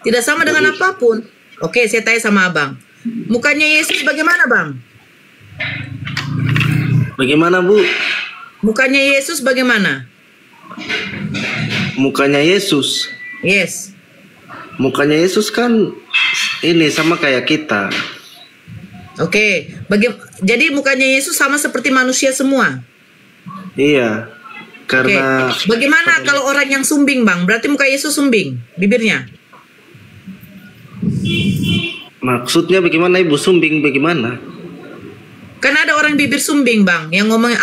Tidak sama dengan apapun. Oke, saya tanya sama abang. Mukanya Yesus bagaimana, Bang? Bagaimana, Bu? Mukanya Yesus bagaimana? Mukanya Yesus. Yes. Mukanya Yesus kan ini sama kayak kita. Oke. Jadi mukanya Yesus sama seperti manusia semua? Iya. Karena bagaimana kalau orang yang sumbing, Bang? Berarti muka Yesus sumbing, bibirnya? Maksudnya bagaimana, Ibu? Sumbing bagaimana? Kan ada orang bibir sumbing, Bang, yang ngomong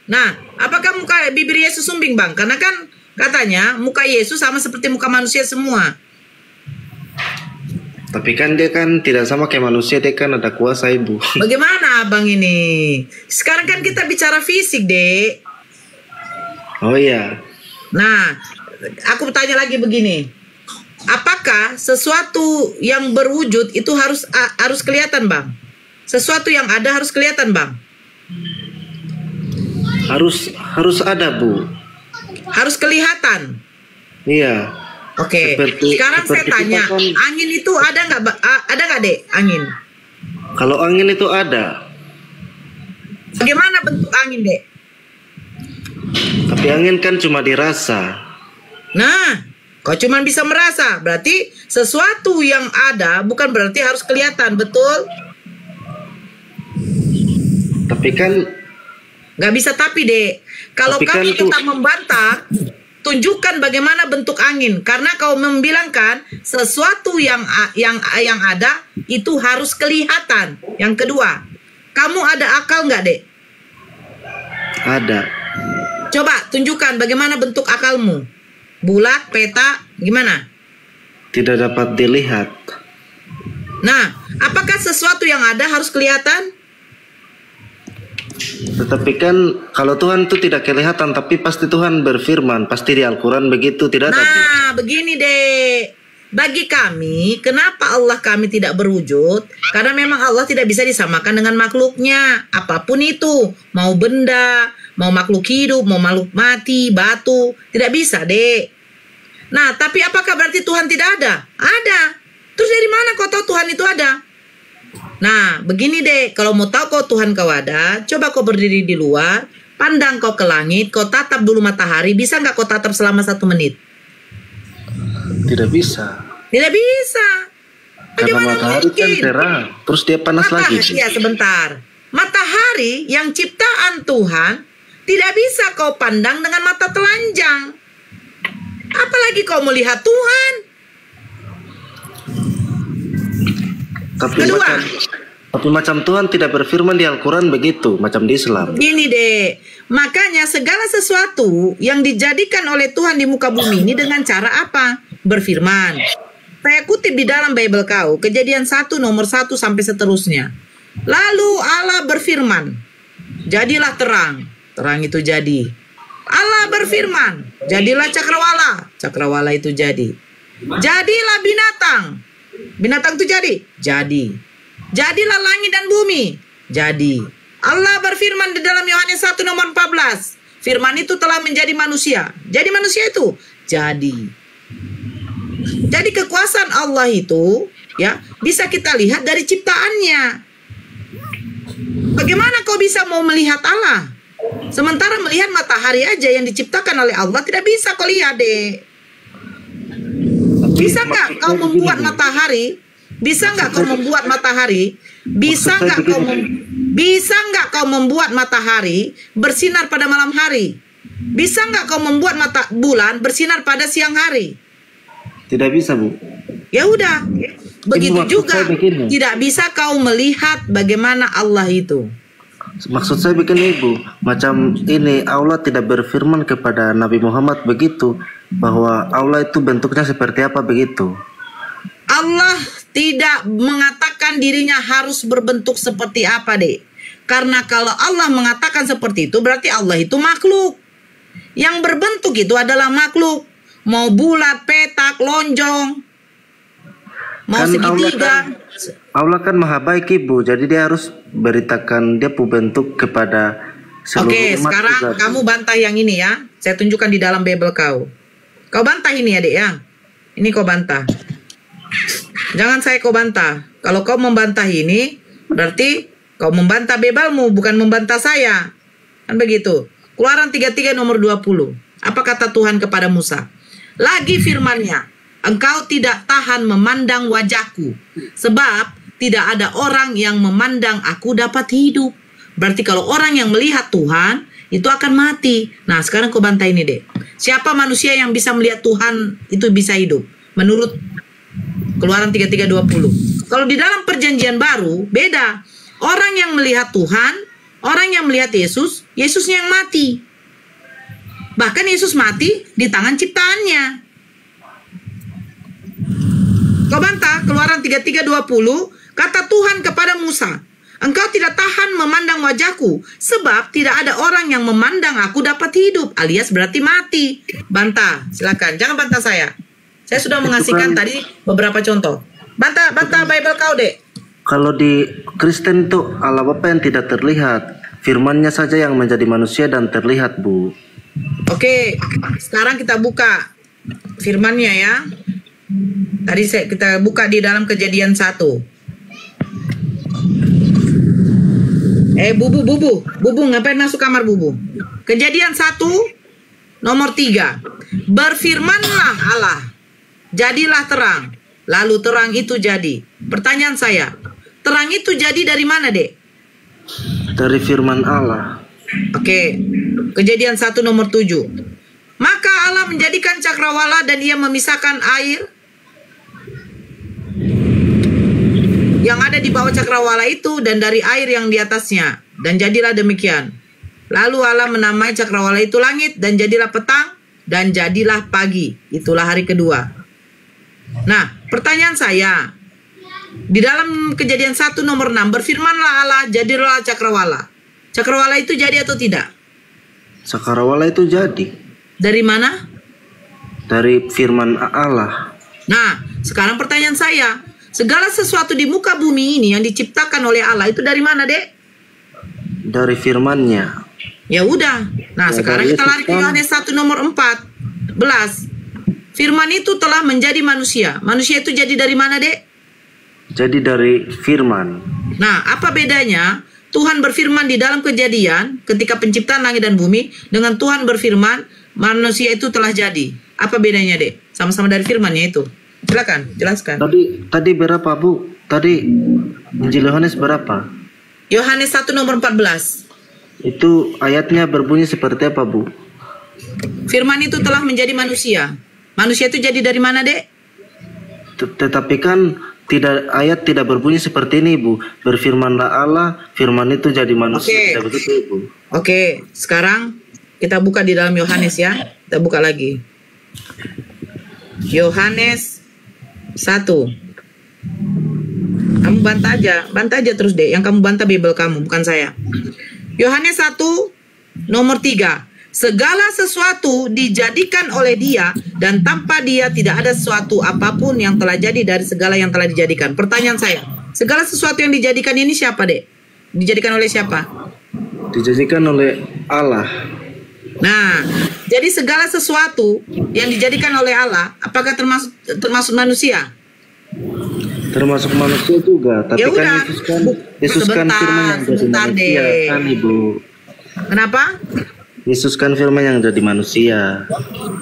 nah, apakah muka bibir Yesus sumbing, Bang? Karena kan katanya muka Yesus sama seperti muka manusia semua. Tapi kan dia kan tidak sama kayak manusia, dia kan ada kuasa, Ibu. Bagaimana, Abang ini? Sekarang kan kita bicara fisik, Dek. Oh iya. Nah, aku tanya lagi begini. Apakah sesuatu yang berwujud itu harus kelihatan, Bang? Sesuatu yang ada harus kelihatan, Bang? Harus ada, Bu. Harus kelihatan. Iya. Oke. Sekarang saya tanya, angin itu ada nggak? Ada nggak, Dek? Angin? Kalau angin itu ada. Bagaimana bentuk angin, Dek? Tapi angin kan cuma dirasa. Nah, kau cuma bisa merasa. Berarti sesuatu yang ada bukan berarti harus kelihatan, betul? Tapi kan nggak bisa tapi, Dek. Kalau kamu tetap membantah, tunjukkan bagaimana bentuk angin. Karena kau membilangkan sesuatu yang ada itu harus kelihatan. Yang kedua, kamu ada akal nggak, Dek? Ada. Coba tunjukkan bagaimana bentuk akalmu. Bulat, peta, gimana? Tidak dapat dilihat. Nah, apakah sesuatu yang ada harus kelihatan? Tetapi kan kalau Tuhan itu tidak kelihatan, tapi pasti Tuhan berfirman, pasti di Al-Quran begitu, tidak ada. Nah, begini, Dek. Bagi kami, kenapa Allah kami tidak berwujud? Karena memang Allah tidak bisa disamakan dengan makhluknya. Apapun itu, mau benda, mau makhluk hidup, mau makhluk mati, batu, tidak bisa, Dek. Nah, tapi apakah berarti Tuhan tidak ada? Ada. Terus dari mana kau tahu Tuhan itu ada? Nah, begini, Dek, kalau mau tahu kau Tuhan kau ada, coba kau berdiri di luar, pandang kau ke langit, kau tatap dulu matahari, bisa nggak kau tatap selama 1 menit? Tidak bisa. Tidak bisa. Karena matahari kan terang, terus dia panas lagi. Ya, sebentar. Matahari yang ciptaan Tuhan tidak bisa kau pandang dengan mata telanjang. Apalagi kau melihat Tuhan. Tapi macam Tuhan tidak berfirman di Al-Quran begitu, macam di Islam. Gini, Dek, makanya segala sesuatu yang dijadikan oleh Tuhan di muka bumi ini dengan cara apa? Berfirman. Saya kutip di dalam Bible kau, Kejadian 1 nomor 1 sampai seterusnya. Lalu Allah berfirman, jadilah terang. Terang itu jadi. Allah berfirman, jadilah cakrawala. Cakrawala itu jadi. Jadilah binatang. Binatang itu jadi. Jadi. Jadilah langit dan bumi. Jadi. Allah berfirman di dalam Yohanes 1 nomor 14. Firman itu telah menjadi manusia. Jadi manusia itu. Jadi. Jadi kekuasaan Allah itu ya bisa kita lihat dari ciptaannya. Bagaimana kau bisa mau melihat Allah? Sementara melihat matahari aja yang diciptakan oleh Allah tidak bisa kau lihat, Dek. Bisa nggak kau membuat matahari? Bisa nggak kau membuat matahari? Bisa nggak kau membuat matahari bersinar pada malam hari? Bisa nggak kau membuat bulan bersinar pada siang hari? Tidak bisa, Bu. Ya udah, begitu juga tidak bisa kau melihat bagaimana Allah itu. Maksud saya begini, Ibu, macam ini Allah tidak berfirman kepada Nabi Muhammad begitu, bahwa Allah itu bentuknya seperti apa begitu. Allah tidak mengatakan dirinya harus berbentuk seperti apa, Dek. Karena kalau Allah mengatakan seperti itu berarti Allah itu makhluk. Yang berbentuk itu adalah makhluk. Mau bulat, petak, lonjong, mau kan segitiga. Allah kan maha baik, Ibu. Jadi dia harus beritakan dia bentuk kepada seluruh umat. Oke, sekarang kamu bantah yang ini ya. Saya tunjukkan di dalam Bible kau. Kau bantah ini ya, Dek ya. Ini kau bantah. Jangan saya kau bantah. Kalau kau membantah ini, berarti kau membantah bebalmu, bukan membantah saya. Kan begitu. Keluaran 33 nomor 20. Apa kata Tuhan kepada Musa? Lagi firman-Nya, engkau tidak tahan memandang wajahku, sebab tidak ada orang yang memandang aku dapat hidup. Berarti kalau orang yang melihat Tuhan, itu akan mati. Nah, sekarang kau bantah ini, Dek. Siapa manusia yang bisa melihat Tuhan itu bisa hidup? Menurut Keluaran 33:20. Kalau di dalam perjanjian baru, beda. Orang yang melihat Tuhan, orang yang melihat Yesus, Yesusnya yang mati. Bahkan Yesus mati di tangan ciptaannya. Kau bantah, Keluaran 33:20, kata Tuhan kepada Musa, engkau tidak tahan memandang wajahku, sebab tidak ada orang yang memandang aku dapat hidup, alias berarti mati. Bantah, silakan. Jangan bantah saya. Saya sudah mengasihkan tadi beberapa contoh. Bantah Bible kau, Dek. Kalau di Kristen itu Allah Bapa yang tidak terlihat, firman-Nya saja yang menjadi manusia dan terlihat, Bu. Oke, sekarang kita buka firman-Nya ya. Tadi kita buka di dalam Kejadian 1. Bubu, ngapain masuk kamar, Bubu? Kejadian 1 nomor 3. Berfirmanlah Allah, jadilah terang. Lalu terang itu jadi. Pertanyaan saya, terang itu jadi dari mana, Dek? Dari firman Allah. Oke, Kejadian 1 nomor 7. Maka Allah menjadikan cakrawala dan ia memisahkan air yang ada di bawah cakrawala itu dan dari air yang di atasnya. Dan jadilah demikian. Lalu Allah menamai cakrawala itu langit, dan jadilah petang, dan jadilah pagi. Itulah hari kedua. Nah, pertanyaan saya, di dalam Kejadian 1 nomor 6, berfirmanlah Allah, jadilah cakrawala. Cakrawala itu jadi atau tidak? Cakrawala itu jadi. Dari mana? Dari firman Allah. Nah, sekarang pertanyaan saya, segala sesuatu di muka bumi ini yang diciptakan oleh Allah itu dari mana, Dek? Dari firman-Nya. Ya udah. Nah, sekarang kita lari ke Yohanes 1 nomor 14. Firman itu telah menjadi manusia. Manusia itu jadi dari mana, Dek? Jadi dari firman. Nah, apa bedanya Tuhan berfirman di dalam Kejadian ketika penciptaan langit dan bumi dengan Tuhan berfirman manusia itu telah jadi? Apa bedanya, Dek? Sama-sama dari firman-Nya itu. Silakan, jelaskan. Tadi berapa, Bu? Tadi Injil Yohanes berapa? Yohanes 1 nomor 14. Itu ayatnya berbunyi seperti apa, Bu? Firman itu telah menjadi manusia. Manusia itu jadi dari mana, Dek? Tetapi kan ayat tidak berbunyi seperti ini, Bu. Berfirmanlah Allah, firman itu jadi manusia. Oke. Tidak begitu, Bu. Oke, sekarang kita buka di dalam Yohanes ya. Kita buka lagi. Yohanes 1. Kamu bantah aja terus, Dek. Yang kamu bantah Bible kamu, bukan saya. Yohanes 1 nomor 3. Segala sesuatu dijadikan oleh Dia, dan tanpa Dia tidak ada sesuatu apapun yang telah jadi dari segala yang telah dijadikan. Pertanyaan saya, segala sesuatu yang dijadikan ini siapa, Dek? Dijadikan oleh siapa? Dijadikan oleh Allah. Nah, jadi segala sesuatu yang dijadikan oleh Allah, apakah termasuk manusia? Termasuk manusia juga, tapi Ya kan udah. Yesus kan firman yang jadi Sebentar, manusia, Dek. kan, Ibu? Kenapa? Yesus kan firman yang jadi manusia.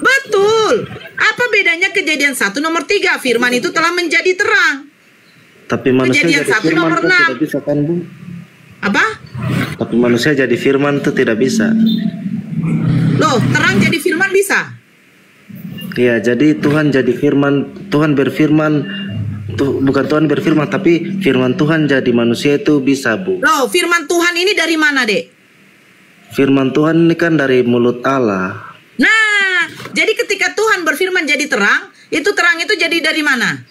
Betul. Apa bedanya Kejadian 1 nomor 3? Firman itu telah menjadi terang. Tapi manusia Kejadian jadi 1 firman nomor itu 6. tidak bisa, kan, Bu? Apa? Tapi manusia jadi firman itu tidak bisa. Loh, terang jadi firman bisa? Ya, jadi Tuhan jadi firman, Tuhan berfirman, bukan Tuhan berfirman, tapi firman Tuhan jadi manusia itu bisa, Bu. Loh, firman Tuhan ini dari mana, Dek? Firman Tuhan ini kan dari mulut Allah. Nah, jadi ketika Tuhan berfirman jadi terang, itu terang itu jadi dari mana?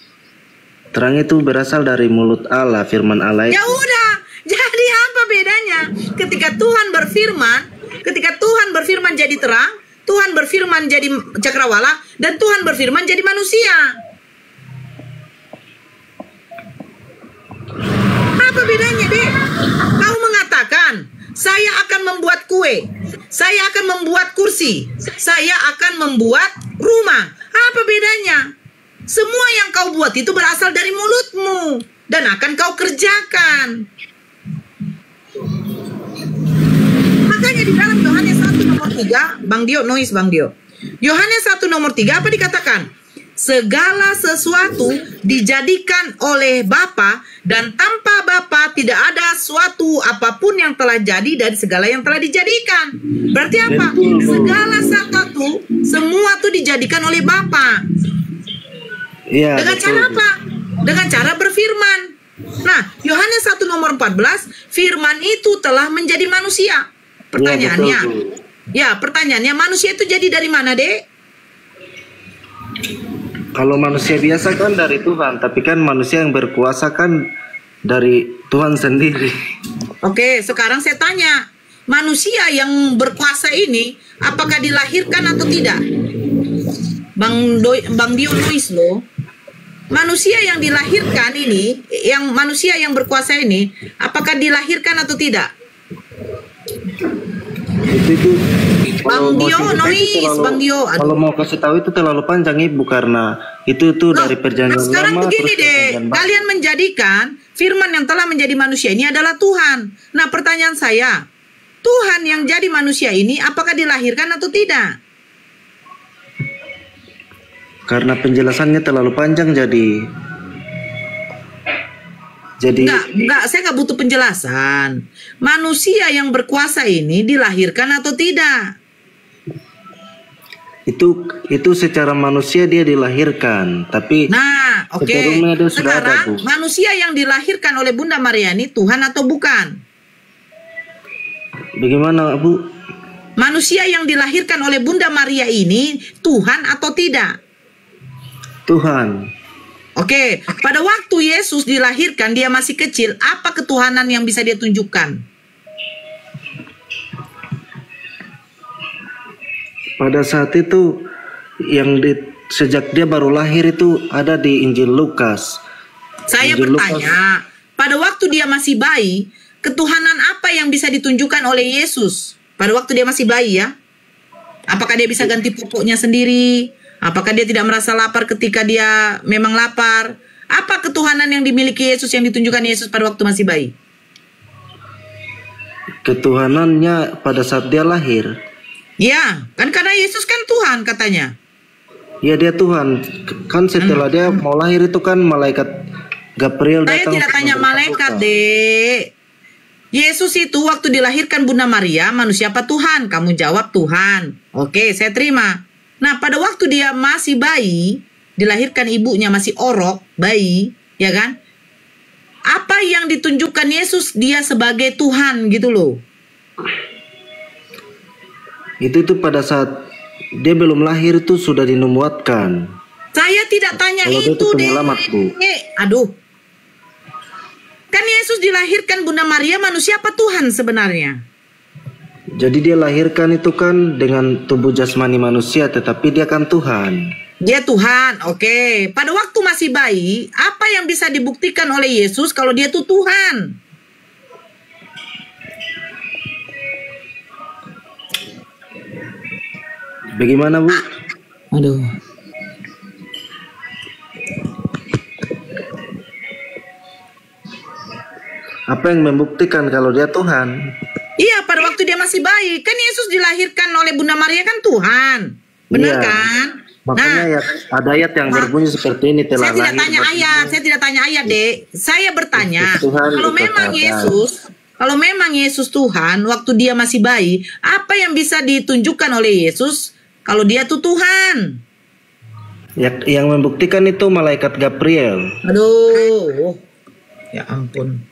Terang itu berasal dari mulut Allah, firman Allah Ya itu. udah, jadi apa bedanya? Ketika Tuhan berfirman jadi terang, Tuhan berfirman jadi cakrawala, dan Tuhan berfirman jadi manusia. Apa bedanya, Dek? Kau mengatakan Saya akan membuat kue, saya akan membuat kursi, saya akan membuat rumah. Apa bedanya? Semua yang kau buat itu berasal dari mulutmu dan akan kau kerjakan. Makanya di dalam Yohanes 1 nomor 3, Bang Dio, noise Bang Dio. Yohanes 1 nomor 3 apa dikatakan? Segala sesuatu dijadikan oleh Bapa, dan tanpa Bapa tidak ada suatu apapun yang telah jadi dari segala yang telah dijadikan. Berarti apa? Segala sesuatu, semua itu dijadikan oleh Bapa. Iya, Dengan cara apa? Dengan cara berfirman. Nah, Yohanes 1 nomor 14, firman itu telah menjadi manusia. Pertanyaannya, pertanyaannya, manusia itu jadi dari mana, Dek? Kalau manusia biasa kan dari Tuhan, tapi kan manusia yang berkuasa kan dari Tuhan sendiri. Oke, sekarang saya tanya, manusia yang berkuasa ini apakah dilahirkan atau tidak? Bang Dio Luis loh. Manusia yang dilahirkan ini, yang manusia yang berkuasa ini, apakah dilahirkan atau tidak? Itu Bang Dio noise, Bang Dio. Kalau mau kasih tahu itu terlalu panjang Ibu, karena itu dari perjanjian sekarang lama. Begini deh, kalian menjadikan firman yang telah menjadi manusia ini adalah Tuhan. Nah, pertanyaan saya, Tuhan yang jadi manusia ini apakah dilahirkan atau tidak? Karena penjelasannya terlalu panjang, jadi enggak, saya nggak butuh penjelasan. Manusia yang berkuasa ini dilahirkan atau tidak? Itu secara manusia dia dilahirkan, tapi nah, oke. Sekarang manusia yang dilahirkan oleh Bunda Maria ini Tuhan atau bukan? Bagaimana, Bu? Manusia yang dilahirkan oleh Bunda Maria ini Tuhan atau tidak? Tuhan. Oke, pada waktu Yesus dilahirkan, dia masih kecil, apa ketuhanan yang bisa dia tunjukkan? Pada saat itu, sejak dia baru lahir itu ada di Injil Lukas. Saya bertanya, pada waktu dia masih bayi, ketuhanan apa yang bisa ditunjukkan oleh Yesus? Pada waktu dia masih bayi ya? Apakah dia bisa ganti pupuknya sendiri? Apakah dia tidak merasa lapar ketika dia memang lapar? Apa ketuhanan yang dimiliki Yesus yang ditunjukkan Yesus pada waktu masih bayi? Ketuhanannya pada saat dia lahir. Ya, kan karena Yesus kan Tuhan katanya. Ya, dia Tuhan. Kan setelah dia mau lahir itu kan malaikat Gabriel datang. Saya tidak tanya malaikat, Dek. Yesus itu waktu dilahirkan Bunda Maria, manusia apa Tuhan? Kamu jawab Tuhan. Oke, saya terima. Nah, pada waktu dia masih bayi, dilahirkan ibunya masih orok, bayi, ya kan? Apa yang ditunjukkan Yesus dia sebagai Tuhan gitu loh. Itu pada saat dia belum lahir itu sudah dinubuatkan. Saya tidak tanya itu deh. Aduh. Kan Yesus dilahirkan Bunda Maria manusia apa Tuhan sebenarnya? Jadi dia lahirkan itu kan dengan tubuh jasmani manusia, tetapi dia kan Tuhan. Dia Tuhan, oke. Pada waktu masih bayi, apa yang bisa dibuktikan oleh Yesus kalau dia itu Tuhan? Bagaimana, Bu? Aduh. Apa yang membuktikan kalau dia Tuhan? Iya, pada waktu dia masih bayi. Kan Yesus dilahirkan oleh Bunda Maria kan Tuhan. Benar kan? Makanya ada ayat yang berbunyi seperti ini. Saya tidak tanya ayat. Saya tidak tanya ayat, Dek. Saya bertanya, kalau memang Yesus Tuhan, waktu dia masih bayi, apa yang bisa ditunjukkan oleh Yesus kalau dia tuh Tuhan? Yang membuktikan itu malaikat Gabriel. Aduh. Ya ampun.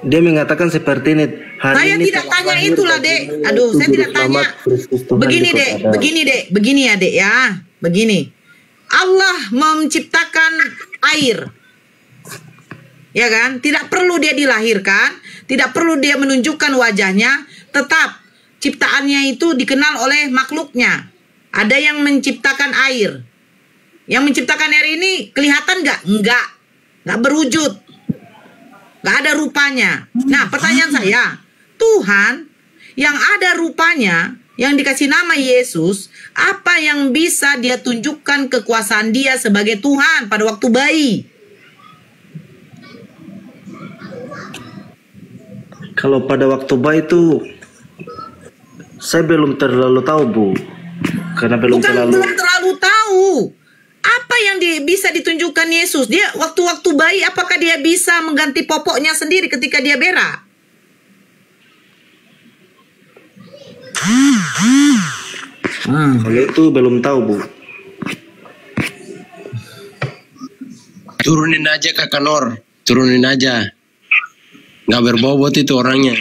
Dia mengatakan seperti ini. Saya tidak tanya itulah, Dek. Aduh, saya tidak tanya. Begini, Dek. Begini ya, Dek ya. Begini. Allah menciptakan air. Ya kan? Tidak perlu dia dilahirkan, tidak perlu dia menunjukkan wajahnya, tetap ciptaannya itu dikenal oleh makhluknya. Ada yang menciptakan air. Yang menciptakan air ini kelihatan nggak? Nggak berwujud. Nggak ada rupanya. Nah, pertanyaan saya, Tuhan yang ada rupanya, yang dikasih nama Yesus, apa yang bisa dia tunjukkan kekuasaan dia sebagai Tuhan pada waktu bayi? Kalau pada waktu bayi itu saya belum terlalu tahu, Bu. Karena belum terlalu tahu. Apa yang bisa ditunjukkan Yesus? Dia waktu-waktu bayi, apakah dia bisa mengganti popoknya sendiri ketika dia berak? Kalau itu belum tahu, Bu. Turunin aja Kakak Nor, turunin aja. Nggak berbobot itu orangnya.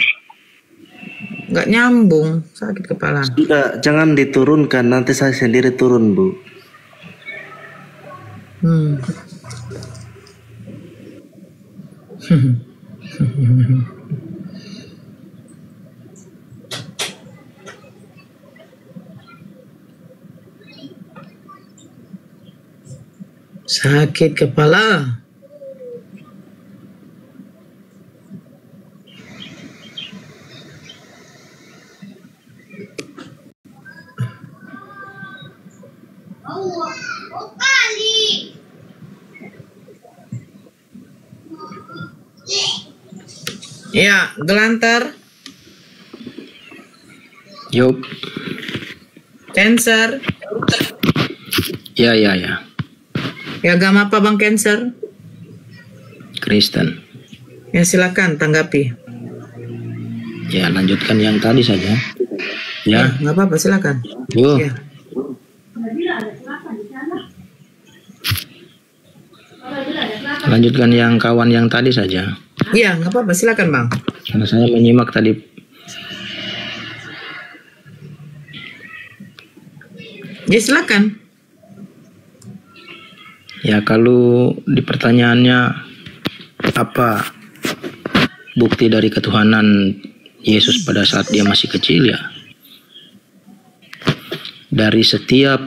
Nggak nyambung, sakit kepala. Sudah, jangan diturunkan, nanti saya sendiri turun, Bu. Sakit kepala. Ya, gelantar. Yup. Cancer. Ya. Ya, agama apa Bang Cancer? Kristen. Ya, silakan tanggapi. Ya, lanjutkan yang tadi saja. Ya. Nggak apa-apa, silakan. Yuk. Ya. Lanjutkan yang kawan yang tadi saja. Iya, nggak apa-apa, silakan Bang. Karena saya menyimak tadi. Ya, silakan. Ya, kalau di pertanyaannya apa bukti dari ketuhanan Yesus pada saat dia masih kecil, ya dari setiap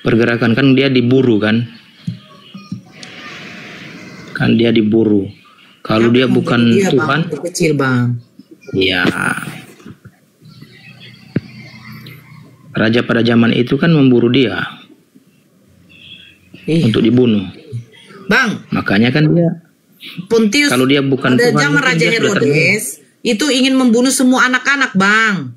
pergerakan kan dia diburu kan dia diburu. Kalau dia bukan Tuhan, Bang, kecil Bang. Ya, raja pada zaman itu kan memburu dia untuk dibunuh. Bang, makanya kan dia Pontius, kalau dia bukan pada Tuhan, zaman Raja Herodes itu ingin membunuh semua anak-anak, Bang.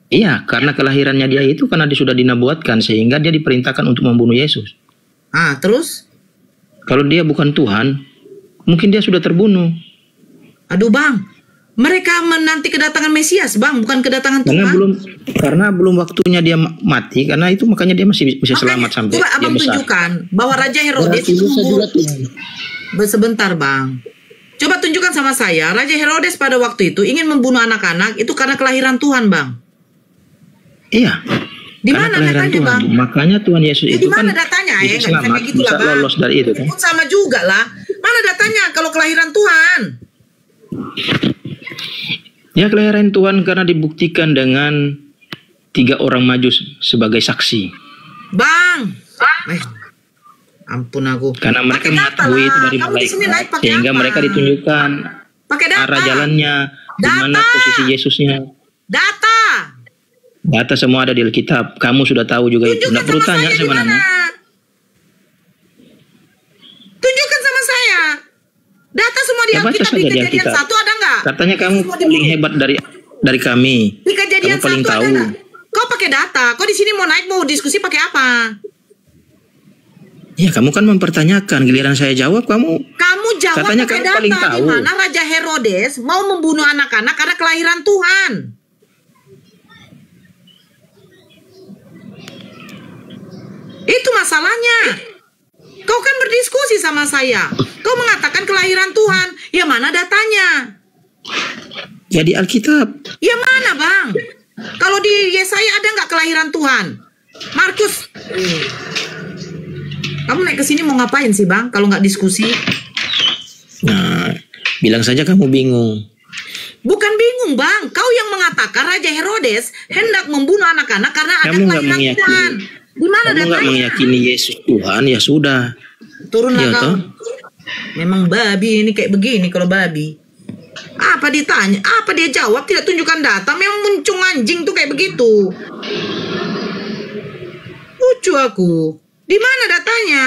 Iya, karena kelahirannya dia itu karena dia sudah dinabuatkan sehingga dia diperintahkan untuk membunuh Yesus. Terus? Kalau dia bukan Tuhan, mungkin dia sudah terbunuh. Aduh Bang, mereka menanti kedatangan Mesias Bang, bukan kedatangan Tuhan. Karena belum waktunya dia mati, karena itu makanya dia masih bisa selamat sampai coba dia Abang besar. tunjukkan bahwa Raja Herodes itu sebentar Bang. Coba tunjukkan sama saya, Raja Herodes pada waktu itu ingin membunuh anak-anak itu karena kelahiran Tuhan Bang. Iya. Di mana datanya Bang? Makanya Tuhan Yesus itu kan datanya, bisa selamat, gitu bisa lah, lolos dari itu kan. Sama juga lah. Mana datanya kalau kelahiran Tuhan? Ya, kelahiran Tuhan karena dibuktikan dengan 3 orang majus sebagai saksi. Bang, ampun aku. Karena mereka mengetahui itu dari malaikat, sehingga mereka ditunjukkan arah jalannya, di mana posisi Yesusnya. Data semua ada di Alkitab. Kamu sudah tahu juga itu. Nggak perlu tanya sebenarnya. Tunjukkan sama saya. Data semua di Alkitab. Di Kejadian 1 ada nggak? Katanya kamu paling hebat dari kami. Di Kejadian 1 paling tahu. Ada. Kau pakai data. Kau di sini mau naik mau diskusi pakai apa? Ya, kamu kan mempertanyakan. Giliran saya jawab, kamu jawab katanya pakai kamu data. paling tahu. Di mana Raja Herodes mau membunuh anak-anak karena kelahiran Tuhan. Itu masalahnya. Kau kan berdiskusi sama saya. Kau mengatakan kelahiran Tuhan. Ya mana datanya? Ya di Alkitab. Ya mana Bang? Kalau di Yesaya ada nggak kelahiran Tuhan? Markus. Kamu naik ke sini mau ngapain sih Bang? Kalau nggak diskusi? Nah, bilang saja kamu bingung. Bukan bingung Bang. Kau yang mengatakan Raja Herodes hendak membunuh anak-anak karena ada kelahiran Tuhan. Di mana datanya? Kamu nggak meyakini Yesus Tuhan, ya sudah. Turunlah ya, kau. Memang babi ini kayak begini kalau babi. Apa ditanya? Apa dia jawab? Tidak tunjukkan data. Memang muncung anjing tuh kayak begitu. Lucu aku. Di mana datanya?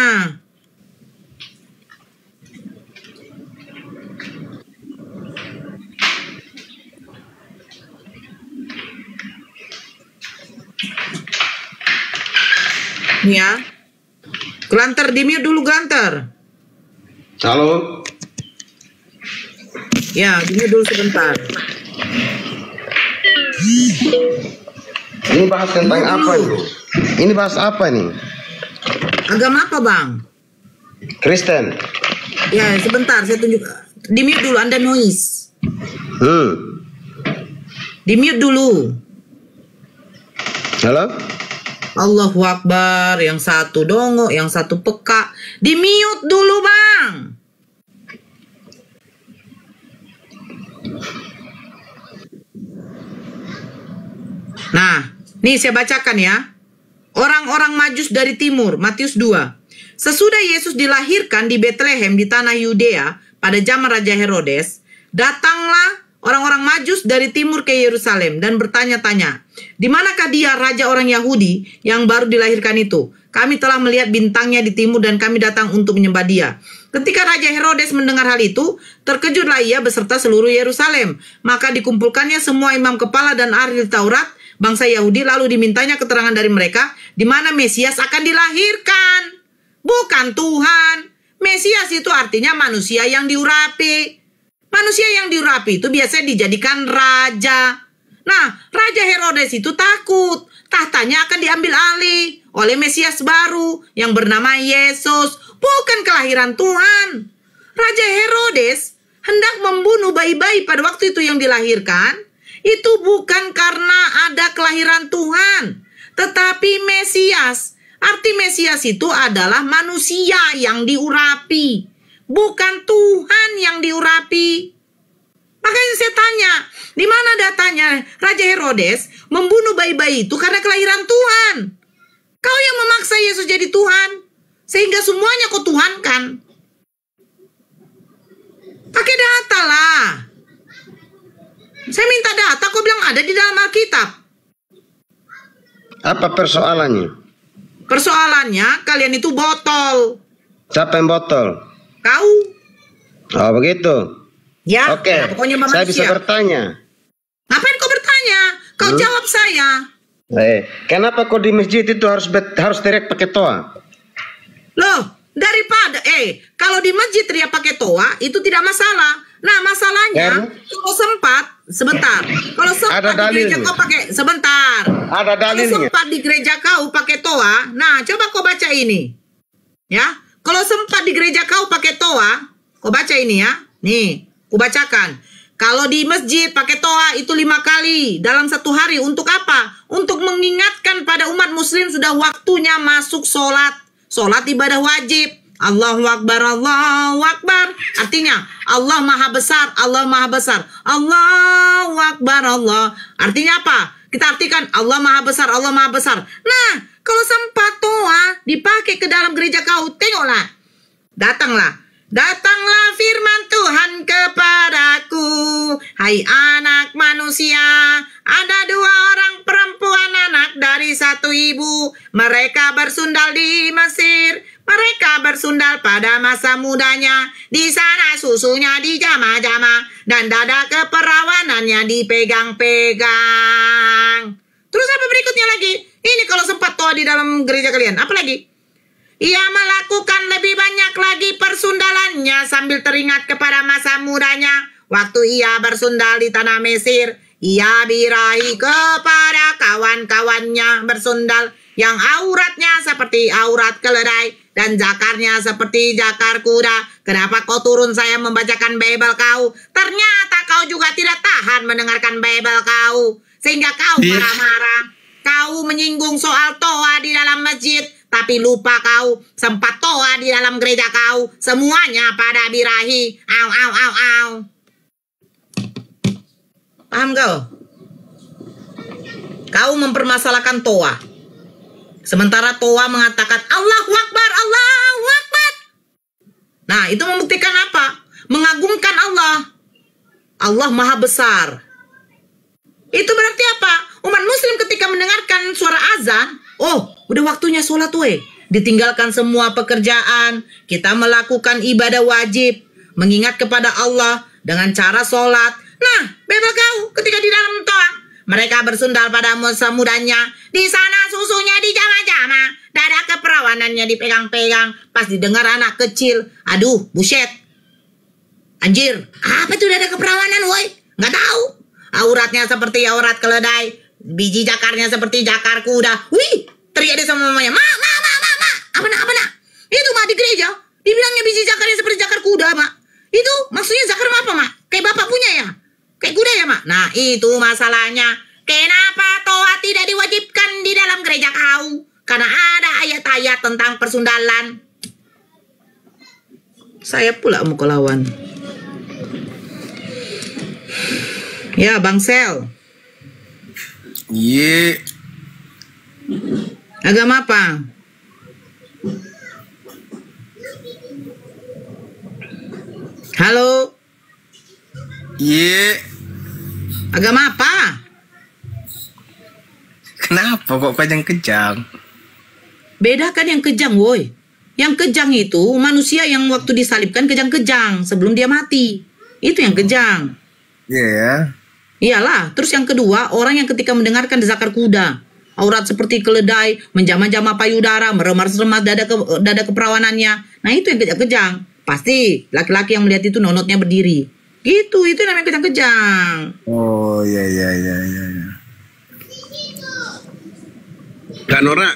Nih ya. Glanter, di-mute dulu Glanter. Halo. Ya, di-mute dulu sebentar. Ini bahas tentang apa ini? Ini bahas apa nih? Agama apa bang? Kristen. Ya, sebentar saya tunjuk. Di-mute dulu, Anda noise. Di-mute dulu. Halo? Allahu Akbar, yang satu dongo, yang satu peka. Di-mute dulu bang. Nah, nih saya bacakan ya. Orang-orang Majus dari timur, Matius 2. Sesudah Yesus dilahirkan di Betlehem di tanah Yudea pada zaman Raja Herodes, datanglah orang-orang Majus dari timur ke Yerusalem dan bertanya-tanya, di manakah dia raja orang Yahudi yang baru dilahirkan itu? Kami telah melihat bintangnya di timur dan kami datang untuk menyembah dia. Ketika Raja Herodes mendengar hal itu, terkejutlah ia beserta seluruh Yerusalem. Maka dikumpulkannya semua imam kepala dan ahli Taurat, bangsa Yahudi, lalu dimintanya keterangan dari mereka, di mana Mesias akan dilahirkan. Bukan Tuhan. Mesias itu artinya manusia yang diurapi. Manusia yang diurapi itu biasanya dijadikan raja. Nah, Raja Herodes itu takut tahtanya akan diambil alih oleh Mesias baru yang bernama Yesus, bukan kelahiran Tuhan. Raja Herodes hendak membunuh bayi-bayi pada waktu itu yang dilahirkan. Itu bukan karena ada kelahiran Tuhan, tetapi Mesias. Arti Mesias itu adalah manusia yang diurapi, bukan Tuhan yang diurapi. Makanya saya tanya, di mana datanya Raja Herodes membunuh bayi-bayi itu karena kelahiran Tuhan? Kau yang memaksa Yesus jadi Tuhan, sehingga semuanya kau tuhankan. Pakai data lah. Saya minta data, kau bilang ada di dalam Alkitab. Apa persoalannya? Persoalannya kalian itu botol. Siapa yang botol? Kau. Oh begitu. Ya, Oke, nah, pokoknya saya bisa manusia. bertanya. Ngapain kau bertanya? Kau jawab saya. Kenapa kau di masjid itu harus teriak pakai toa? Loh, daripada kalau di masjid teriak pakai toa itu tidak masalah. Nah, masalahnya kalau sempat sebentar. Kalau sempat Ada di gereja dalilnya. kau pakai sebentar. Ada dalilnya. Kalau sempat di gereja kau pakai toa, nah coba kau baca ini. Ya, kalau sempat di gereja kau pakai toa, kau baca ini ya. Nih, ku bacakan. Kalau di masjid pakai toa itu 5 kali dalam satu hari. Untuk apa? Untuk mengingatkan pada umat muslim sudah waktunya masuk sholat. Sholat ibadah wajib. Allahu Akbar, Allahu Akbar. Artinya Allah Maha Besar, Allah Maha Besar. Allahu Akbar, Allah. Artinya apa? Kita artikan Allah Maha Besar, Allah Maha Besar. Nah, kalau sempat toa dipakai ke dalam gereja kau, tengoklah. Datanglah firman Tuhan kepadaku, hai anak manusia, ada 2 orang perempuan anak dari satu ibu. Mereka bersundal di Mesir. Mereka bersundal pada masa mudanya. Di sana susunya dijama-jama dan dada keperawanannya dipegang-pegang. Terus apa berikutnya lagi? Ini kalau sempat toa di dalam gereja kalian. Apa lagi? Ia melakukan lebih banyak lagi persundalannya sambil teringat kepada masa mudanya. Waktu ia bersundal di tanah Mesir, ia birahi kepada kawan-kawannya bersundal yang auratnya seperti aurat keledai dan jakarnya seperti jakar kuda. Kenapa kau turun saya membacakan Bible kau? Ternyata kau juga tidak tahan mendengarkan Bible kau, sehingga kau marah-marah. Kau menyinggung soal toa di dalam masjid, tapi lupa kau sempat toa di dalam gereja kau. Semuanya pada birahi. Au, au, au, au. Paham kau? Kau mempermasalahkan toa, sementara toa mengatakan Allahu Akbar, Allahu Akbar. Nah, itu membuktikan apa? Mengagungkan Allah. Allah Maha Besar. Itu berarti apa? Umat muslim ketika mendengarkan suara azan, oh, udah waktunya sholat weh. Ditinggalkan semua pekerjaan, kita melakukan ibadah wajib, mengingat kepada Allah dengan cara sholat. Nah, bebel kau ketika di dalam toa, mereka bersundal pada mudanya. Di sana susunya dijama-jama, dada keperawanannya dipegang-pegang. Pas didengar anak kecil, aduh, buset. Anjir, apa itu dada keperawanan, woi? Nggak tahu. Auratnya seperti aurat keledai, biji jakarnya seperti jakar kuda. Wih, teriak dia sama mamanya, ma. Apa nak? Itu mak di gereja, dibilangnya biji jakarnya seperti jakar kuda, mak. Itu maksudnya zakar apa, mak? Kayak bapak punya ya? Kayak kuda ya, mak? Nah, itu masalahnya. Kenapa toa tidak diwajibkan di dalam gereja kau? Karena ada ayat-ayat tentang persundalan. Saya pula mau lawan. Ya, Bang Sel. Iya. Agama apa? Halo. Iya. Agama apa? Kenapa kok kejang-kejang? Bedakan yang kejang, woi. Yang kejang itu manusia yang waktu disalibkan kejang-kejang sebelum dia mati. Itu yang kejang. Iya ya. Iyalah. Terus yang kedua, orang yang ketika mendengarkan zakar kuda, aurat seperti keledai, menjama-jama payudara, meremas-remas dada keperawanannya. Nah, itu yang kejang-kejang. Pasti laki-laki yang melihat itu nonotnya berdiri. Gitu, itu namanya kejang-kejang. Oh, iya. Kak Nora.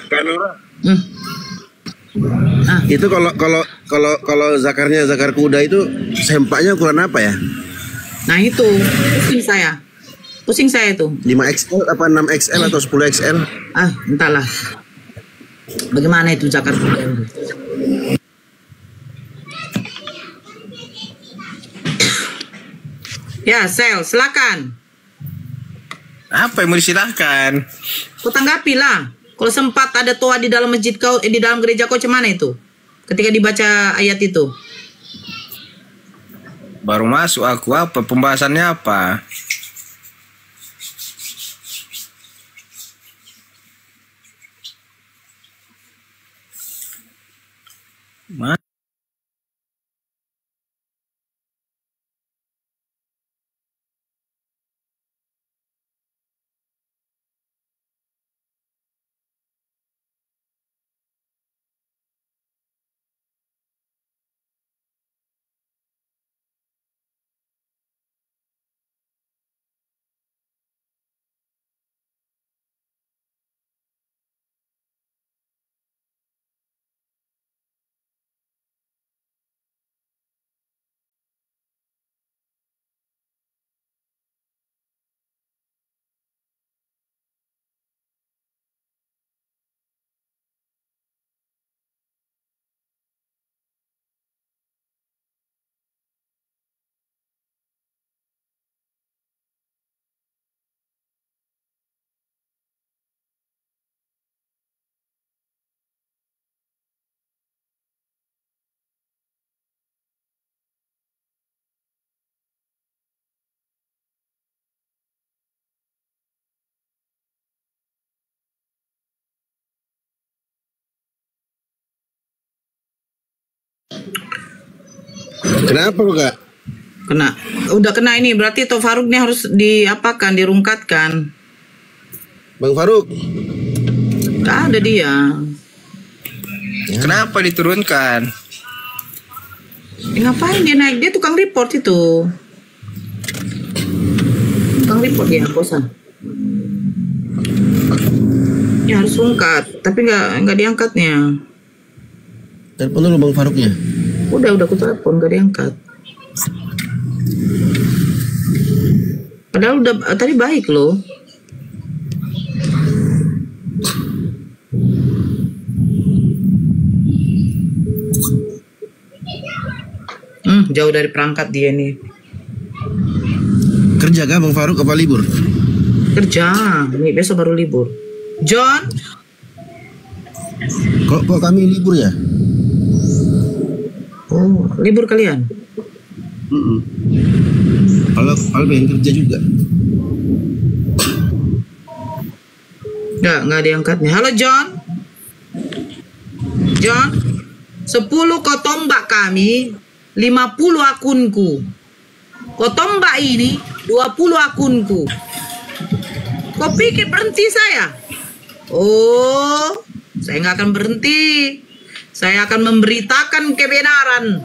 Itu kalau zakarnya zakar kuda itu sempaknya ukuran apa ya? Nah, itu pusing saya itu. 5XL apa 6XL atau 10XL? Entahlah. Bagaimana itu zakar kuda? Ya, Sel, silakan. Apa yang mau disilahkan? Kau tanggapilah. Kalau sempat ada toa di dalam masjid kau, di dalam gereja kau, cemana itu? Ketika dibaca ayat itu. Baru masuk aku, apa pembahasannya apa? Kenapa kak? Udah kena ini, berarti Toh Faruk ini harus diapakan, dirungkatkan. Bang Faruk? Gak ada dia. Kenapa diturunkan? Ngapain dia naik? Dia tukang report itu. Tukang report dia, bosan. Ya harus rungkat, tapi nggak diangkatnya. Telepon dulu Bang Faruknya. Udah aku telepon, gak diangkat. Padahal udah tadi baik loh. Jauh dari perangkat dia nih. Kerja kah Bang Faruk apa libur? Kerja, nih besok baru libur. John? Kok kami libur ya? Oh, libur kalian? Al pengen kerja juga. Nggak diangkatnya. Halo John. John, 10 kau tombak kami, 50 akunku. Kau tombak ini 20 akunku. Kau pikir berhenti saya? Oh, saya nggak akan berhenti. Saya akan memberitakan kebenaran,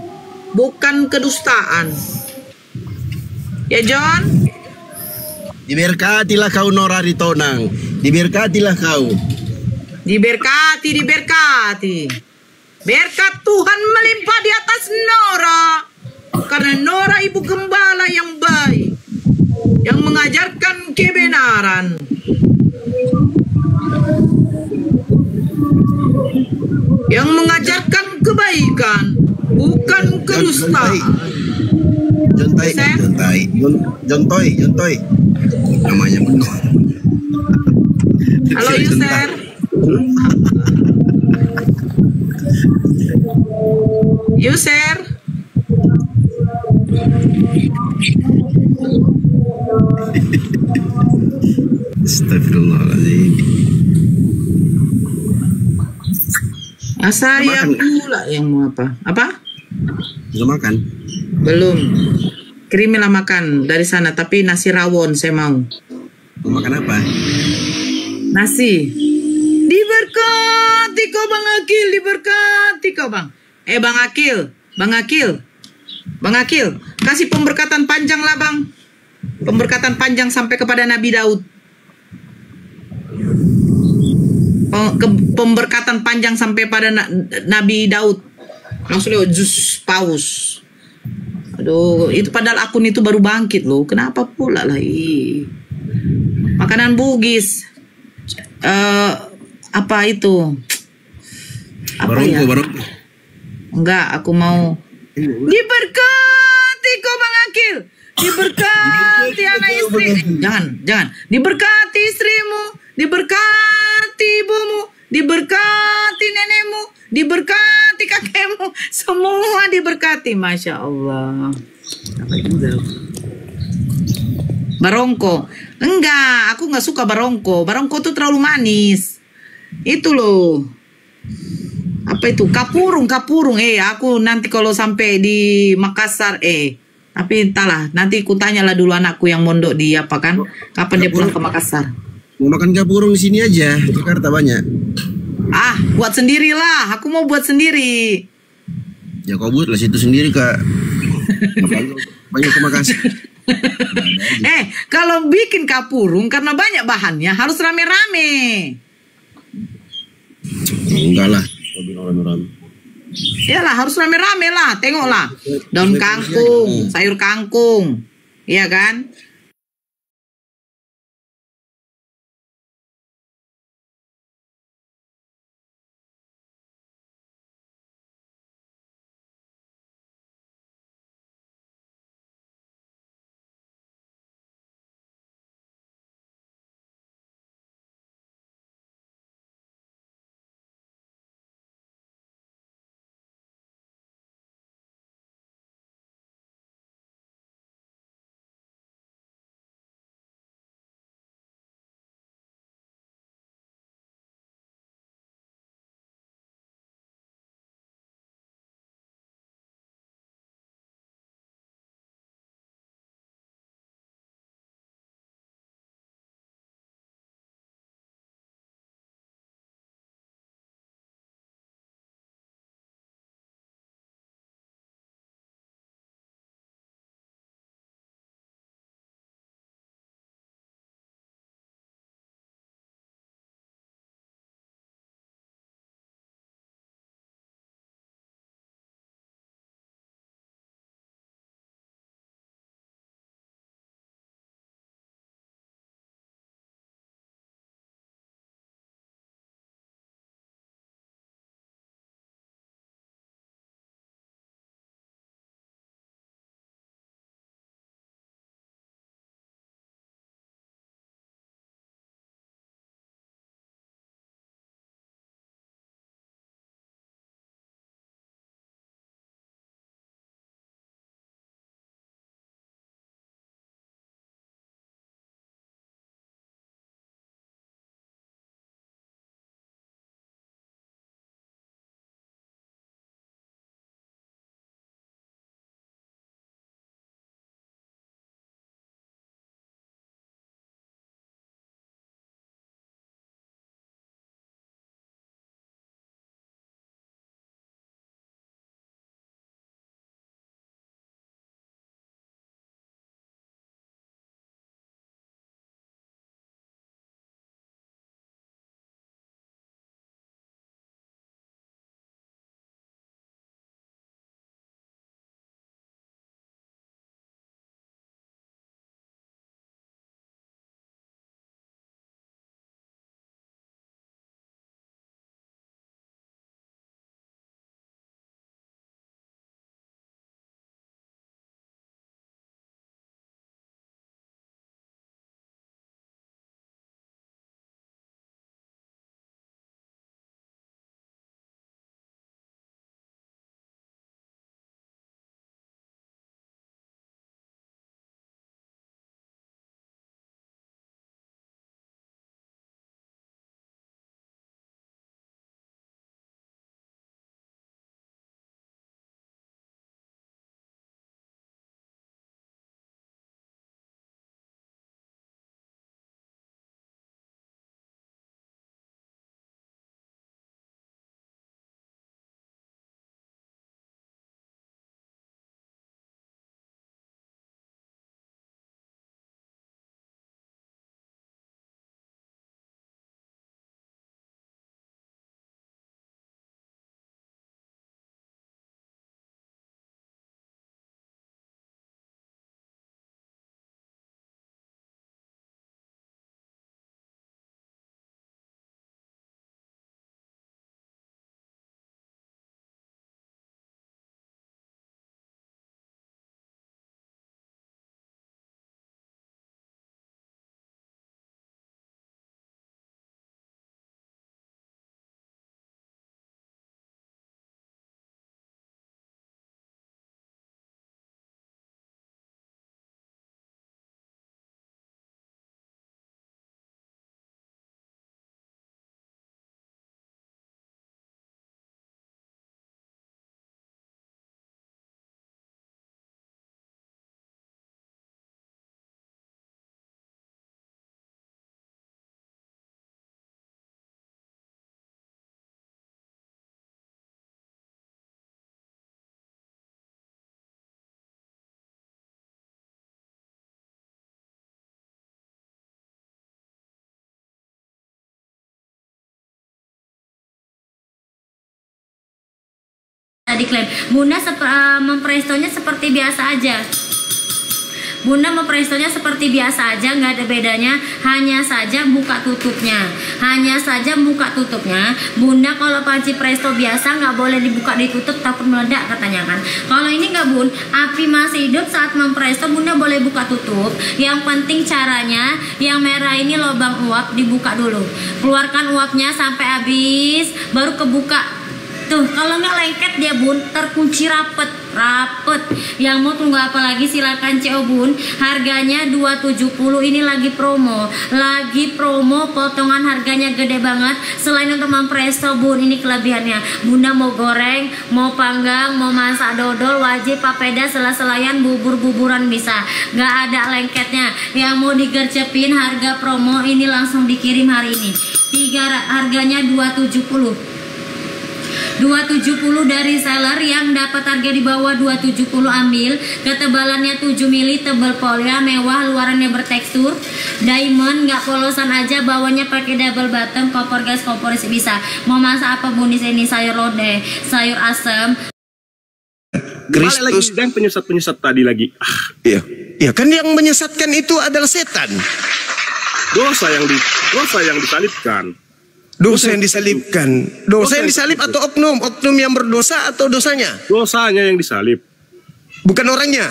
bukan kedustaan. Ya John? Diberkatilah kau Nora Ritonang. Diberkatilah kau. Diberkati. Berkat Tuhan melimpah di atas Nora. Karena Nora ibu gembala yang baik, yang mengajarkan kebenaran. Yang mengajarkan kebaikan, bukan kedustaan. Jontoy. Namanya benar. Halo Yuser. Yuser. Astagfirullahaladzim. Asal yang pula yang mau apa? Apa? Sudah makan? Belum. Kirimilah makan dari sana, tapi nasi rawon saya mau. Mau makan apa? Nasi. Diberkati kau Bang Akil, diberkati kau Bang. Bang Akil, kasih pemberkatan panjang lah Bang. Pemberkatan panjang sampai kepada Nabi Daud. Pemberkatan panjang sampai pada Nabi Daud. Langsung lewat jus paus. Aduh, itu padahal akun itu baru bangkit loh. Kenapa pula lah? Makanan Bugis. Apa itu? Apa Barongko. Enggak, aku mau diberkati kau Bang Akil. Diberkati anak istri. Jangan. Diberkati istrimu, diberkati ibumu, diberkati nenekmu, diberkati kakekmu, semua diberkati. Masya Allah. Barongko. Enggak, aku nggak suka barongko. Barongko tuh terlalu manis. Itu loh. Apa itu? Kapurung. Aku nanti kalau sampai di Makassar, tapi entahlah, nanti ku tanyalah dulu anakku yang mondok di apa kan, kapan dia pulang ke Makassar. Mau makan kapurung di sini aja, Jakarta banyak. Buat sendirilah, aku mau buat sendiri. Ya kau buat lah situ sendiri Kak. Banyak ke Makassar. Kalau bikin kapurung karena banyak bahannya harus rame-rame. Enggak lah, rame-rame. Iyalah, harus rame-rame lah, tengoklah. Daun kangkung, sayur kangkung. Iya kan? diklaim. Bunda memprestonya seperti biasa aja. Bunda memprestonya seperti biasa aja, nggak ada bedanya, hanya saja buka tutupnya. Hanya saja buka tutupnya. Bunda kalau panci presto biasa nggak boleh dibuka ditutup, takut meledak katanya kan. Kalau ini nggak Bun, api masih hidup saat mempresto, Bunda boleh buka tutup. Yang penting caranya, yang merah ini lubang uap dibuka dulu. Keluarkan uapnya sampai habis, baru kebuka. Tuh, kalau nggak lengket dia Bun, terkunci rapet. Yang mau tunggu apa lagi silakan CO Bun. Harganya 270, ini lagi promo. Potongan harganya gede banget. Selain untuk mempresto Bun, ini kelebihannya. Bunda mau goreng, mau panggang, mau masak dodol, wajib papeda, sela-selayan, bubur-buburan bisa. Nggak ada lengketnya. Yang mau digercepin harga promo ini langsung dikirim hari ini. Harganya 270. 270 dari seller, yang dapat harga di bawah 270 ambil. Ketebalannya 7 mili, tebal polia, mewah, luarannya bertekstur diamond, nggak polosan aja, bawahnya pakai double bottom, kompor gas, kompor isi bisa. Mau masak apa Bun di sini? Sayur lodeh, sayur asem. Kristus dan penyesat tadi lagi. Iya kan yang menyesatkan itu adalah setan. Dosa yang disalibkan. Dosa yang disalibkan. Dosa yang disalib atau oknum? Oknum yang berdosa atau dosanya? Dosanya yang disalib. Bukan orangnya.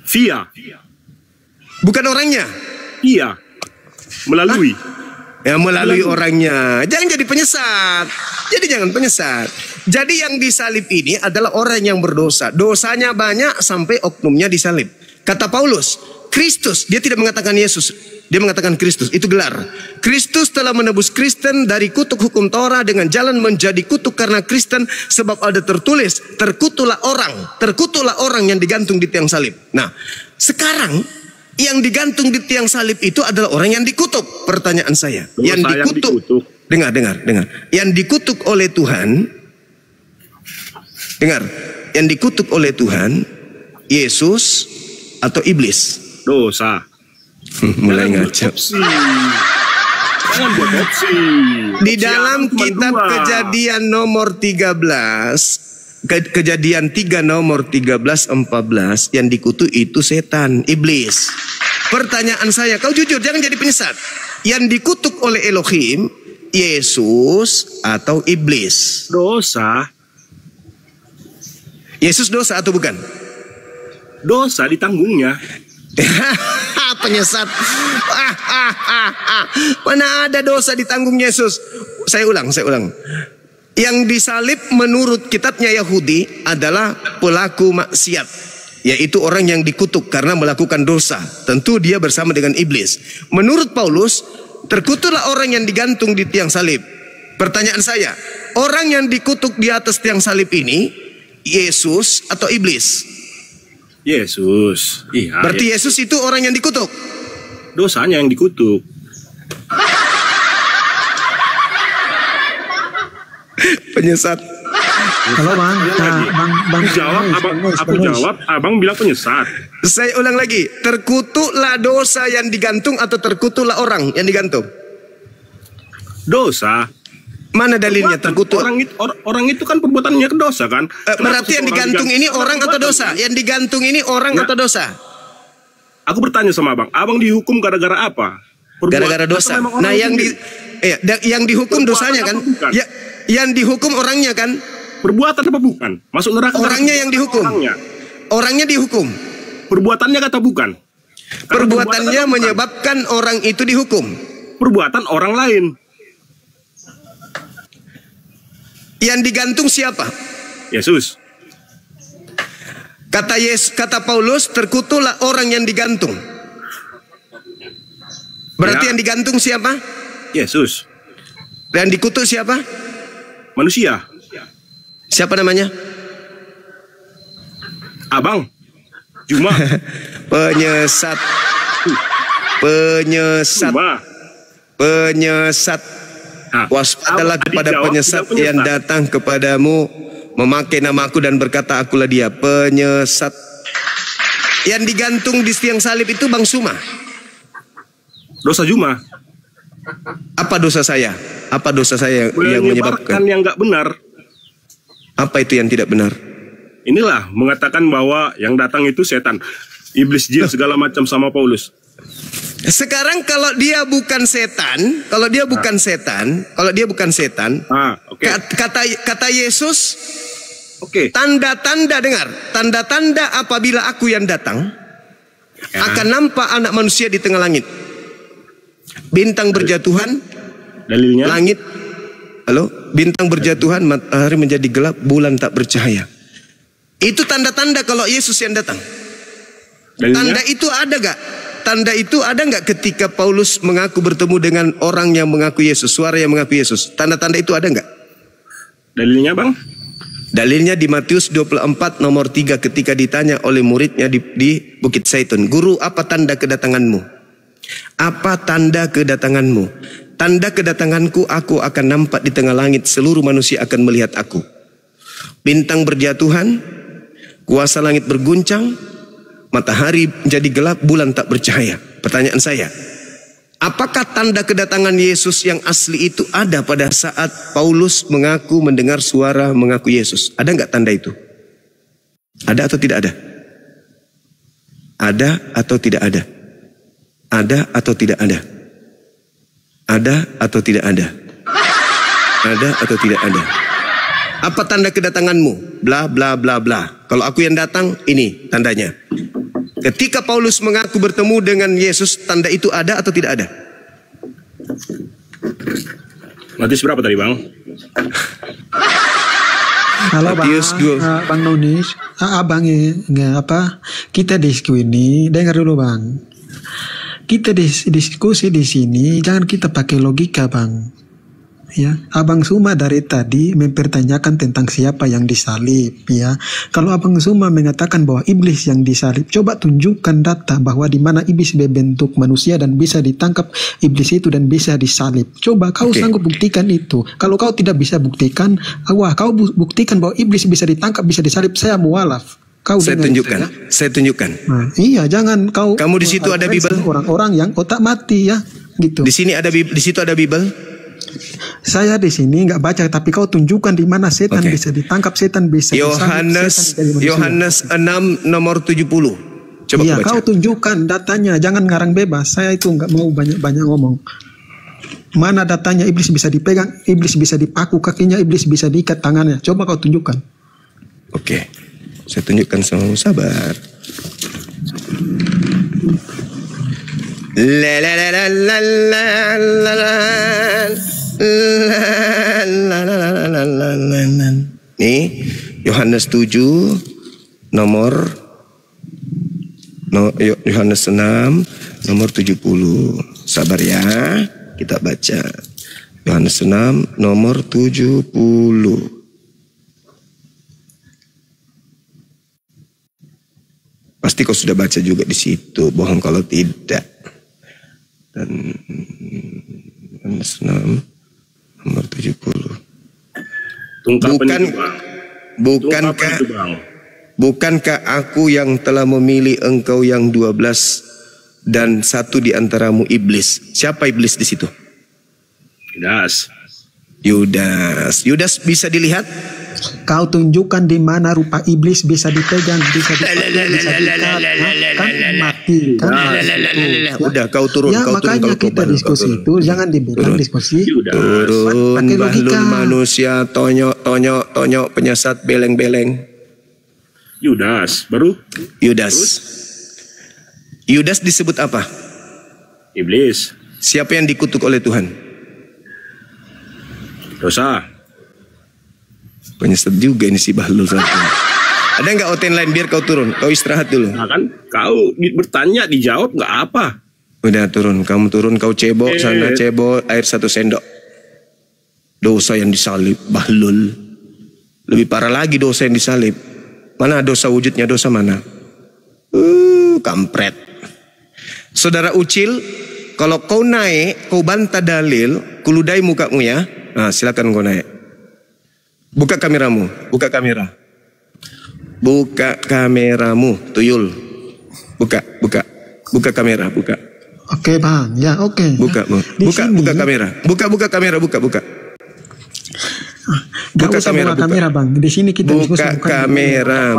Via. Bukan orangnya. Iya. Melalui. Ya melalui orangnya. Jangan jadi penyesat. Jangan penyesat. Jadi yang disalib ini adalah orang yang berdosa. Dosanya banyak sampai oknumnya disalib. Kata Paulus, Kristus, dia tidak mengatakan Yesus. Dia mengatakan Kristus, itu gelar. Kristus telah menebus Kristen dari kutuk hukum Torah dengan jalan menjadi kutuk karena Kristen, sebab ada tertulis, terkutuklah orang yang digantung di tiang salib. Nah, sekarang yang digantung di tiang salib itu adalah orang yang dikutuk. Pertanyaan saya, yang dikutuk. Dengar. Yang dikutuk oleh Tuhan, dengar, yang dikutuk oleh Tuhan, Yesus atau iblis? Dosa. Mulai ngaco. Jangan buat opsi. Di dalam kitab Kejadian nomor 13, Kejadian 3 nomor 13-14, yang dikutuk itu setan, iblis. Pertanyaan saya, kau jujur, jangan jadi penyesat. Yang dikutuk oleh Elohim, Yesus atau iblis? Dosa. Yesus dosa atau bukan? Dosa ditanggungnya. Penyesat. Mana ada dosa ditanggung Yesus? Saya ulang. Yang disalib menurut kitabnya Yahudi adalah pelaku maksiat, yaitu orang yang dikutuk karena melakukan dosa. Tentu dia bersama dengan iblis. Menurut Paulus, terkutuklah orang yang digantung di tiang salib. Pertanyaan saya, orang yang dikutuk di atas tiang salib ini Yesus atau iblis? Yesus. Iya. Berarti Yesus itu orang yang dikutuk. Dosanya yang dikutuk. Penyesat. Halo Bang. Aku jawab, abang bilang penyesat. Saya ulang lagi. Terkutuklah dosa yang digantung atau terkutuklah orang yang digantung? Dosa. Mana dalilnya terkutuk? Orang itu kan perbuatannya dosa kan? Berarti yang digantung ini orang atau dosa? Yang digantung ini orang atau dosa? Aku bertanya sama abang. Abang dihukum gara-gara apa? Gara-gara dosa. Nah, yang dihukum dosanya kan? Ya, yang dihukum orangnya kan? Perbuatan apa bukan? Masuk neraka. Orangnya yang dihukum. Orangnya dihukum. Perbuatannya kata bukan. Perbuatannya menyebabkan orang itu dihukum. Perbuatan orang lain. Yang digantung siapa? Yesus. Kata Paulus, terkutuklah orang yang digantung. Berarti yang digantung siapa? Yesus. Dan dikutuk siapa? Manusia. Siapa namanya? Abang. Juma. Penyesat. Waspadalah kepada penyesat yang datang kepadamu memakai namaku dan berkata akulah dia. Penyesat. Yang digantung di tiang salib itu Bang Suma. Dosa Juma. Apa dosa saya? Apa dosa saya yang menyebabkan? Yang nggak benar. Apa itu yang tidak benar? Inilah mengatakan bahwa yang datang itu setan, iblis, jin segala macam sama Paulus. Sekarang kalau dia bukan setan, kalau dia bukan setan, kata Yesus, tanda-tanda, dengar, tanda-tanda apabila aku yang datang, akan nampak anak manusia di tengah langit. Bintang berjatuhan, dalilnya langit, bintang berjatuhan, matahari menjadi gelap, bulan tak bercahaya. Itu tanda-tanda kalau Yesus yang datang. Dalilnya? Tanda itu ada gak? Tanda itu ada nggak ketika Paulus mengaku bertemu dengan orang yang mengaku Yesus, suara yang mengaku Yesus? Tanda-tanda itu ada nggak? Dalilnya, Bang? Dalilnya di Matius 24 nomor 3 ketika ditanya oleh muridnya di Bukit Zaitun, "Guru, apa tanda kedatanganmu?" Apa tanda kedatanganmu? Tanda kedatanganku, aku akan nampak di tengah langit, seluruh manusia akan melihat aku. Bintang berjatuhan, kuasa langit berguncang, matahari menjadi gelap, bulan tak bercahaya. Pertanyaan saya, apakah tanda kedatangan Yesus yang asli itu ada pada saat Paulus mengaku mendengar suara mengaku Yesus? Ada nggak tanda itu? Ada atau tidak ada? Ada atau tidak ada? Ada atau tidak ada? Ada atau tidak ada? Ada atau tidak ada? Apa tanda kedatanganmu? Bla bla bla bla. Kalau aku yang datang, ini tandanya. Ketika Paulus mengaku bertemu dengan Yesus, tanda itu ada atau tidak ada? Matius berapa tadi, Bang? Halo Matius Bang, Bang Nonis, Abang kita diskusi ini, dengar dulu Bang. Kita diskusi di sini, jangan kita pakai logika Bang. Ya, Abang Suma dari tadi mempertanyakan tentang siapa yang disalib, ya. Kalau Abang Suma mengatakan bahwa iblis yang disalib, coba tunjukkan data bahwa di mana iblis berbentuk manusia dan bisa ditangkap iblis itu dan bisa disalib. Coba kau sanggup buktikan itu. Kalau kau tidak bisa buktikan, kau buktikan bahwa iblis bisa ditangkap, bisa disalib, saya mualaf. Saya tunjukkan. Nah, iya, jangan kau. Kamu di situ ada Bible? Orang-orang yang otak mati, ya, gitu. Di sini ada di situ ada Bible? Saya di sini nggak baca, tapi kau tunjukkan di mana setan bisa ditangkap, setan bisa Yohanes 6 nomor 70. Coba iya, baca. kau tunjukkan datanya, jangan ngarang bebas. Saya itu nggak mau banyak ngomong. Mana datanya? Iblis bisa dipegang, iblis bisa dipaku kakinya, iblis bisa diikat tangannya. Coba kau tunjukkan. Oke, saya tunjukkan sama sabar. La la la la la la la la. Nih, Yohanes 7 Yohanes 6 nomor 70. Sabar ya, kita baca. Yohanes 6 nomor 70. Pasti kau sudah baca juga di situ, bohong kalau tidak. Dan Yohanes 6 nomor 70. Bukankah aku yang telah memilih engkau yang 12 dan satu di antaramu iblis? Siapa iblis di situ? Yudas bisa dilihat? Kau tunjukkan di mana rupa iblis bisa dipegang, bisa diikat, kan mati, kan. Udah, kau turun, ya, kau makanya turun, kita diskusi itu jangan dibilang diskusi. Turun, pakai logika. Manusia tonyok penyesat beleng-beleng. Yudas, baru? Yudas disebut apa? Iblis. Siapa yang dikutuk oleh Tuhan? Dosa. Penyesat juga ini si Bahlul satu. Ada nggak outline lain biar kau turun? Kau istirahat dulu. Nah kan, kau bertanya dijawab nggak apa? Udah turun, kamu turun, kau cebok sana, cebok air 1 sendok. Dosa yang disalib, Bahlul. Lebih parah lagi dosa yang disalib. Mana dosa wujudnya, dosa mana? Kampret. Saudara Ucil, kalau kau naik, kau bantah dalil, kuludai mukamu ya. Nah, silakan kau naik. Buka kameramu, buka kamera. Buka kameramu, tuyul. Buka kamera, buka. Oke, Bang. Ya, oke. Buka kamera. Buka kamera, buka. Gak Buka usah kamera, buka kamera bang. Di sini kita diskusi Buka bukan kamera,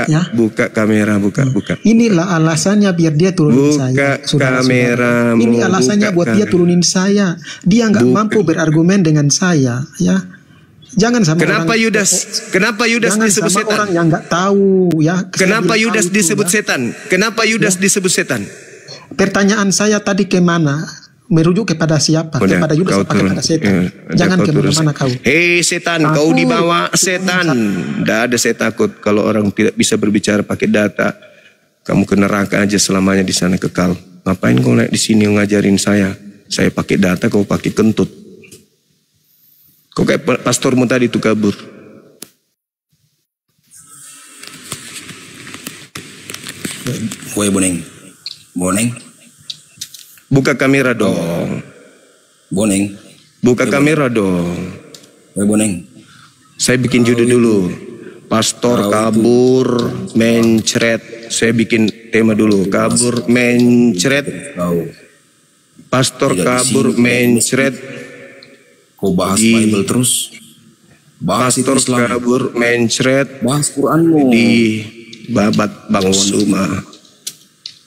ya. buka kamera, buka. Inilah alasannya biar dia turunin Buka saya. kameramu, Ini alasannya buka buat dia kamera. turunin saya. Dia nggak mampu berargumen dengan saya, ya. Jangan sama Kenapa orang. Yudas? Kenapa Yudas Jangan disebut sama setan? orang yang nggak tahu, ya. Saya Kenapa bilang Yudas tahu itu, disebut ya. setan? Kenapa Yudas disebut setan? Pertanyaan saya tadi kemana? Merujuk kepada siapa? Udah, Kepada Yudas kau apa turun. kepada setan? Ya, Jangan kau turun. kemana-mana kau. Hei setan, Takut. kau dibawa setan. Tidak ada saya takut. Kalau orang tidak bisa berbicara pakai data, kamu ke neraka aja selamanya di sana kekal. Ngapain kau naik di sini ngajarin saya? Saya pakai data, kau pakai kentut. Kau kayak pastormu tadi tuh kabur. Woi Boneng. Buka kamera dong. Boneng. Buka kamera dong. Woi Boneng. Saya bikin judul dulu. Pastor kabur mencret. Saya bikin tema dulu. Kabur mencret. Pastor kabur mencret. Kau bahas Bible terus. Bahas Pastor Islam. kabur mencret. Bahas Quranmu. Di babat Bang Suma.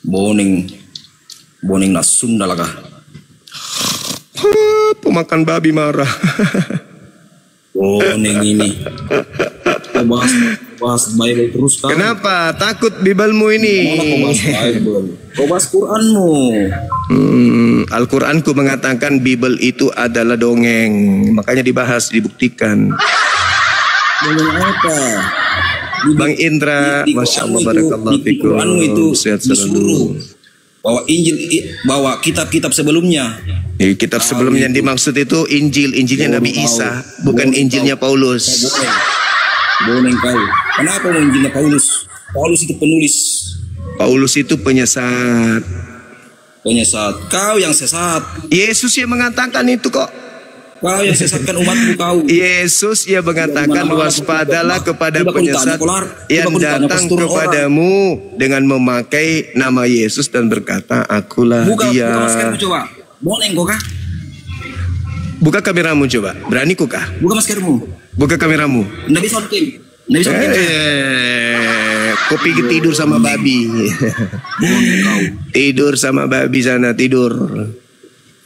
Boneng lah Sunda lah kah? Pemakan babi marah. Boneng ini. Kau bahas Bible terus kan? Kenapa? Takut Biblemu ini? Mana kau bahas Bible? Kau bahas Quranmu. Al-Quranku mengatakan Bible itu adalah dongeng. Makanya dibahas, dibuktikan. Dongeng apa? Bang Indra, Masya Allah, barakallahu fikum. Sehat selalu. Bawa kitab-kitab sebelumnya. Kitab sebelumnya yang dimaksud itu Injilnya Nabi Isa, bukan Injilnya Paulus. Boneng kau. Kenapa mau Injilnya Paulus? Paulus itu penulis. Paulus itu penyesat. Kau yang sesat. Yesus yang mengatakan itu kok. Kau yang sesatkan umatmu kau. Yesus ya mengatakan waspadalah kepada penyesat yang datang kepadamu dengan memakai nama Yesus dan berkata akulah dia. Buka maskermu coba. Boneng kau kah? Buka kameramu coba. Berani kau kah? Buka maskermu. Buka kameramu. Nggak bisa bikin. Kau pergi tidur sama babi. Tidur sama babi sana tidur.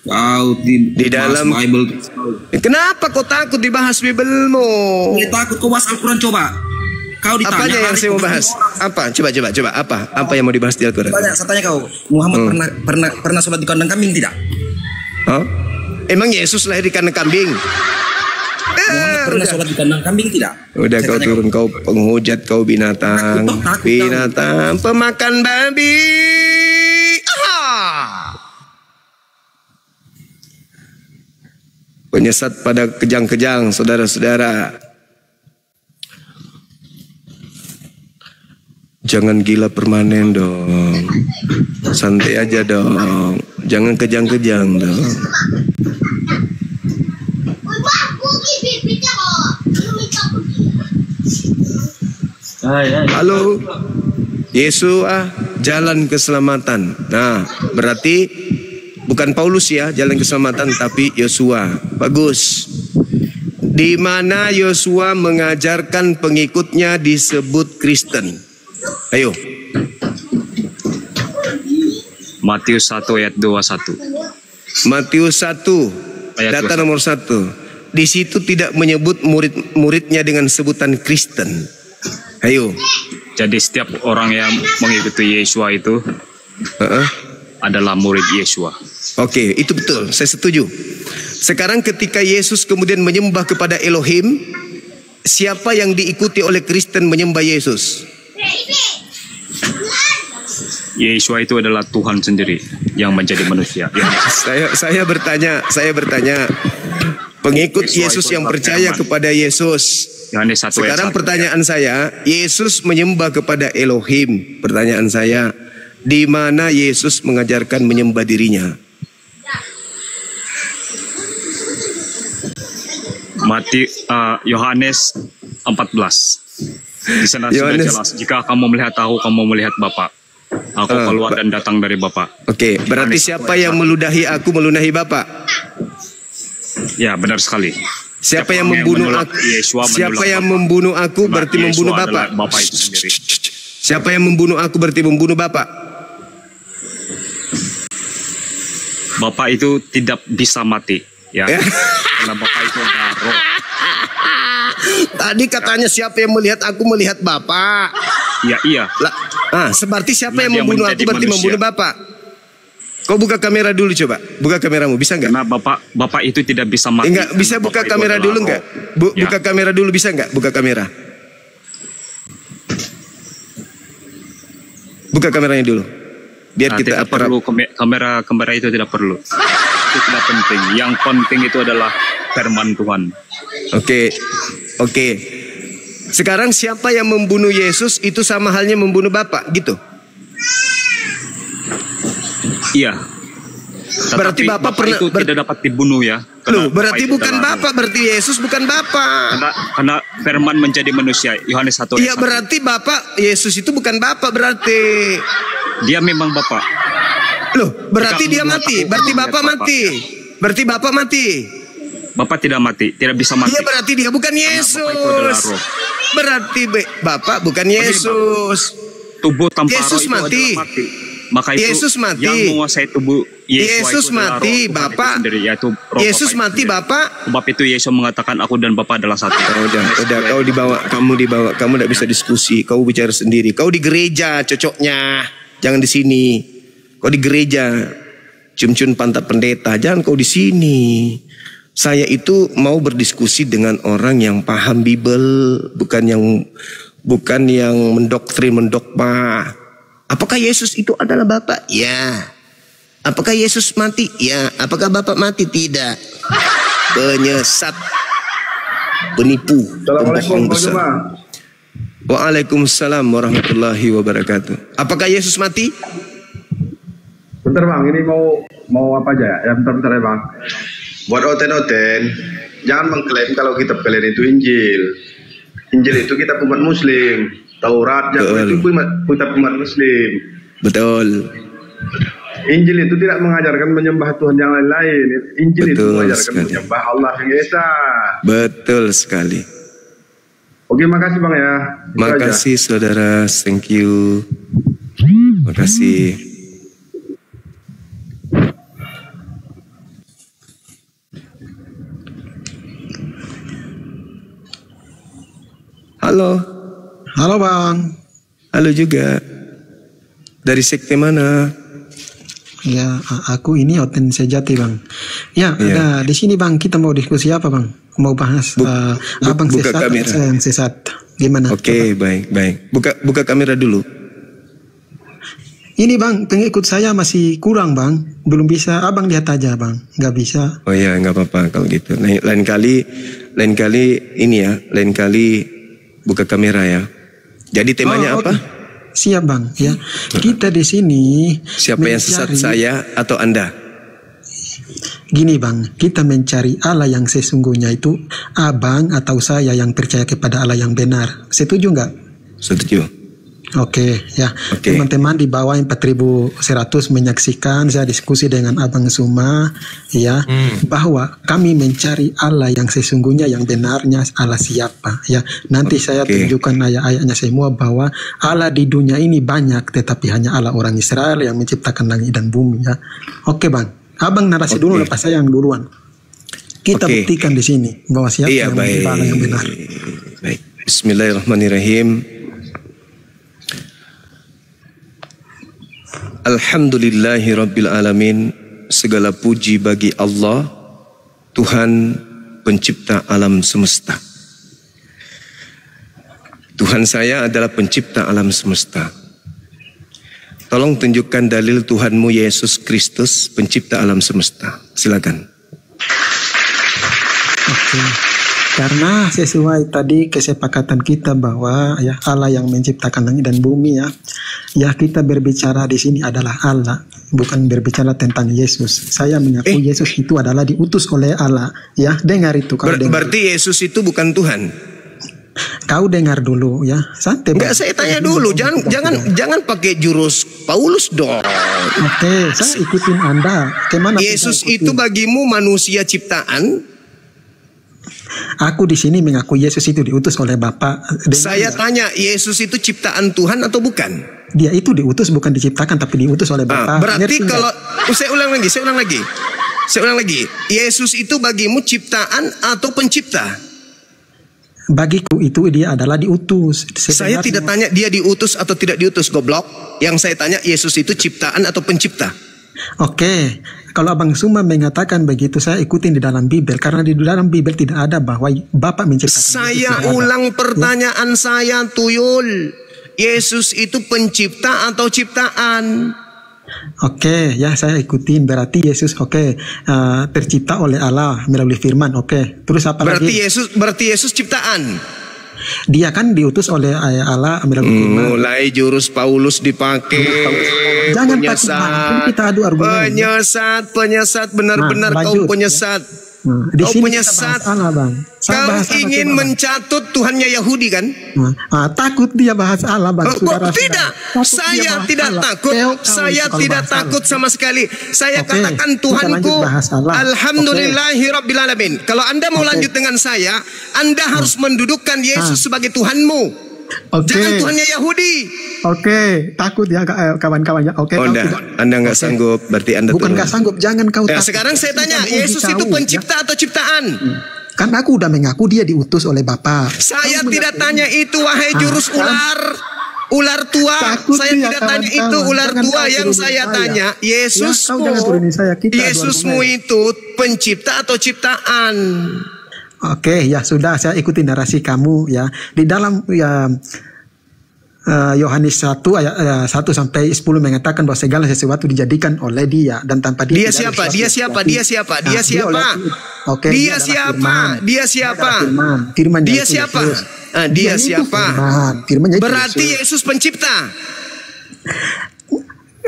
Kau di dalam Bible. Kenapa kau takut dibahas Biblemu? Takut kau bahas Al-Quran coba. Kau ditanya. Apanya yang saya mau bahas? Apa? Coba. Apa yang mau dibahas di Al-Quran? Saya tanya kau, Muhammad pernah sholat di kandang kambing tidak? Hah? Emang Yesus lahir di kandang kambing? Muhammad pernah sholat di kandang kambing tidak? Udah kau turun, kau penghujat, kau binatang. Binatang pemakan babi. Penyesat pada kejang-kejang, saudara-saudara. Jangan gila permanen dong. Santai aja dong. Jangan kejang-kejang dong. Halo. Yesus jalan keselamatan. Nah, berarti bukan Paulus ya jalan keselamatan, tapi Yosua. Bagus. Di mana Yosua mengajarkan pengikutnya disebut Kristen. Ayo. Matius 1 ayat 21. Matius 1 ayat data 21. nomor 1. Di situ tidak menyebut murid-muridnya dengan sebutan Kristen. Ayo. Jadi setiap orang yang mengikuti Yesua itu adalah murid Yesua. Oke, itu betul. Saya setuju. Sekarang ketika Yesus kemudian menyembah kepada Elohim, siapa yang diikuti oleh Kristen menyembah Yesus? Yesua itu adalah Tuhan sendiri yang menjadi manusia. Saya bertanya, pengikut Yesus yang percaya kepada Yesus. Sekarang pertanyaan saya, Yesus menyembah kepada Elohim. Pertanyaan saya, di mana Yesus mengajarkan menyembah dirinya? Yohanes 14. Di sana sudah jelas. Jika kamu melihat aku, kamu melihat Bapa. Aku keluar dan datang dari Bapa. Oke, berarti siapa yang meludahi aku meludahi Bapa? Ya, benar sekali. Siapa yang membunuh aku? Siapa yang membunuh aku berarti membunuh Bapa. Bapa itu sendiri. Siapa yang membunuh aku berarti membunuh Bapa. Bapa itu tidak bisa mati, ya. Karena Bapa itu adalah roh. Tadi katanya siapa yang melihat aku melihat Bapa. Iya. Seperti siapa Nah, yang dia membunuh aku menjadi berarti manusia. membunuh Bapa. Kau buka kamera dulu coba. Buka kameramu, bisa nggak? Karena Bapak itu tidak bisa mati. Enggak, bisa buka Bapak itu kamera adalah dulu roh. nggak? Ya. Buka kamera dulu bisa nggak? Buka kamera. Buka kameranya dulu. Biar kita tidak perlu kamera itu tidak perlu. Itu tidak penting. Yang penting itu adalah firman Tuhan. Oke. Sekarang siapa yang membunuh Yesus itu sama halnya membunuh Bapa, gitu. Iya. Berarti Bapak pernah itu tidak dapat dibunuh ya. Loh, berarti bukan Bapak, berarti Yesus bukan Bapak. Karena firman menjadi manusia. Yohanes 1 ayat 1. Iya, berarti Bapak Yesus itu bukan Bapak berarti. Dia memang Bapak. Loh, berarti dia mati. Berarti Bapak mati. Berarti Bapak mati. Bapak tidak mati, tidak bisa mati. Iya, berarti dia bukan Yesus. Berarti Bapak bukan Yesus. Tubuh tanpa Yesus roh itu mati. adalah mati. Maka itu Yesus mati. yang menguasai tubuh Yesus mati, Bapak. Yesus mati, Bapak. Sebab itu Yesus mengatakan aku dan Bapak adalah satu. Udah, kamu dibawa, kamu tidak bisa diskusi, kau bicara sendiri. Kau di gereja cocoknya, jangan di sini. Kau di gereja, cium-cium pantat pendeta, jangan kau di sini. Saya itu mau berdiskusi dengan orang yang paham Bible, bukan yang mendoktrin, mendogma. Apakah Yesus itu adalah Bapa? Ya. Apakah Yesus mati? Ya. Apakah Bapak mati? Tidak. Penyesat, penipu, pembohong besar. Waalaikumsalam warahmatullahi wabarakatuh. Apakah Yesus mati? Bentar Bang, ini mau apa aja ya? Bentar ya Bang. Buat oten-oten, jangan mengklaim kalau kitab kalian itu Injil. Injil itu kitab umat Muslim. Taurat itu kitab umat Muslim. Betul. Injil itu tidak mengajarkan menyembah Tuhan yang lain-lain. Injil itu mengajarkan menyembah Allah yang Esa. Betul sekali. Oke, makasih Bang ya. Makasih saudara, thank you. Makasih. Halo Bang. Halo juga. Dari sekte mana? Ya, aku ini Oten Sejati Bang. Ya, ada di sini Bang. Kita mau diskusi apa Bang? Mau bahas abang buka sesat, kamera. saya yang sesat. Gimana? Oke, baik. Buka kamera dulu. Ini Bang, pengikut saya masih kurang Bang. Belum bisa. Abang lihat aja Bang. Nggak bisa. Oh ya, nggak apa-apa kalau gitu. Lain kali ini ya. Lain kali buka kamera ya. Jadi temanya apa? Siap Bang. Ya, kita di sini. Siapa yang sesat, saya atau Anda? Gini Bang, kita mencari Allah yang sesungguhnya itu abang atau saya yang percaya kepada Allah yang benar. Setuju nggak? Setuju. Oke, ya. Teman-teman di bawah 4.100 menyaksikan saya diskusi dengan Abang Suma, ya, bahwa kami mencari Allah yang sesungguhnya yang benarnya Allah siapa, ya. Nanti saya tunjukkan ayat-ayatnya semua bahwa Allah di dunia ini banyak, tetapi hanya Allah orang Israel yang menciptakan langit dan bumi, ya. Oke Bang, Abang narasi dulu, lepas saya yang duluan. Kita buktikan di sini bahwa siapa yang menyembah Allah yang benar. Baik. Bismillahirrahmanirrahim. Alhamdulillahi Rabbil Alamin. Segala puji bagi Allah, Tuhan pencipta alam semesta. Tuhan saya adalah pencipta alam semesta. Tolong tunjukkan dalil Tuhanmu Yesus Kristus pencipta alam semesta. Silakan. Oke. Karena sesuai tadi kesepakatan kita bahwa ya Allah yang menciptakan langit dan bumi, ya. Ya, kita berbicara di sini adalah Allah, bukan berbicara tentang Yesus. Saya mengaku Yesus itu adalah diutus oleh Allah. Ya, dengar itu. Berarti Yesus itu bukan Tuhan. Kau dengar dulu ya. Santai. Enggak, saya tanya dulu. Jangan pakai jurus Paulus dong. Oke, saya ikutin Anda. Kemana Yesus itu bagimu manusia ciptaan? Aku di sini mengaku Yesus itu diutus oleh Bapa. Saya tanya, Yesus itu ciptaan Tuhan atau bukan? Dia itu diutus, bukan diciptakan, tapi diutus oleh Bapa. Berarti kalau saya ulang lagi. Yesus itu bagimu ciptaan atau pencipta? Bagiku itu dia adalah diutus. Saya tidak tanya dia diutus atau tidak diutus, goblok. Yang saya tanya, Yesus itu ciptaan atau pencipta? Oke, kalau Abang Suma mengatakan begitu, saya ikutin di dalam Bible, karena di dalam Bible tidak ada bahwa Bapa menciptakan. Saya ulang pertanyaan saya, Tuyul. Yesus itu pencipta atau ciptaan? Oke, ya saya ikutin. Berarti Yesus tercipta oleh Allah melalui firman. Oke, terus apa lagi? Berarti Yesus ciptaan. Dia kan diutus oleh Allah melalui firman. Mulai jurus Paulus dipakai. Jangan takut, kita adu argumen. Penyesat, benar-benar kau penyesat. Di kau sini penyesat. Allah, Bang. Kau ingin mencatut Tuhannya Yahudi kan? Takut dia bahas Allah, Bang. Tidak, saya tidak takut. Saya tidak takut sama sekali. Saya katakan Tuhanku, Alhamdulillahirrabbilalamin. Kalau Anda mau lanjut dengan saya, Anda harus mendudukkan Yesus sebagai Tuhanmu. Jangan Tuhannya Yahudi. Takut ya kawan-kawannya. Anda nggak sanggup, berarti Anda bukan nggak sanggup. Jangan kau. Sekarang saya tanya, Yesus itu pencipta atau ciptaan? Kan aku udah mengaku dia diutus oleh Bapa. Saya tidak tanya itu, wahai jurus ular tua. Saya tidak tanya itu, ular tua. Yang saya tanya, Yesusmu itu pencipta atau ciptaan? Oke, ya sudah, saya ikuti narasi kamu ya. Di dalam Yohanes 1 ayat 1 sampai 10 mengatakan bahwa segala sesuatu dijadikan oleh Dia dan tanpa Dia. Dia siapa? Berarti Yesus pencipta.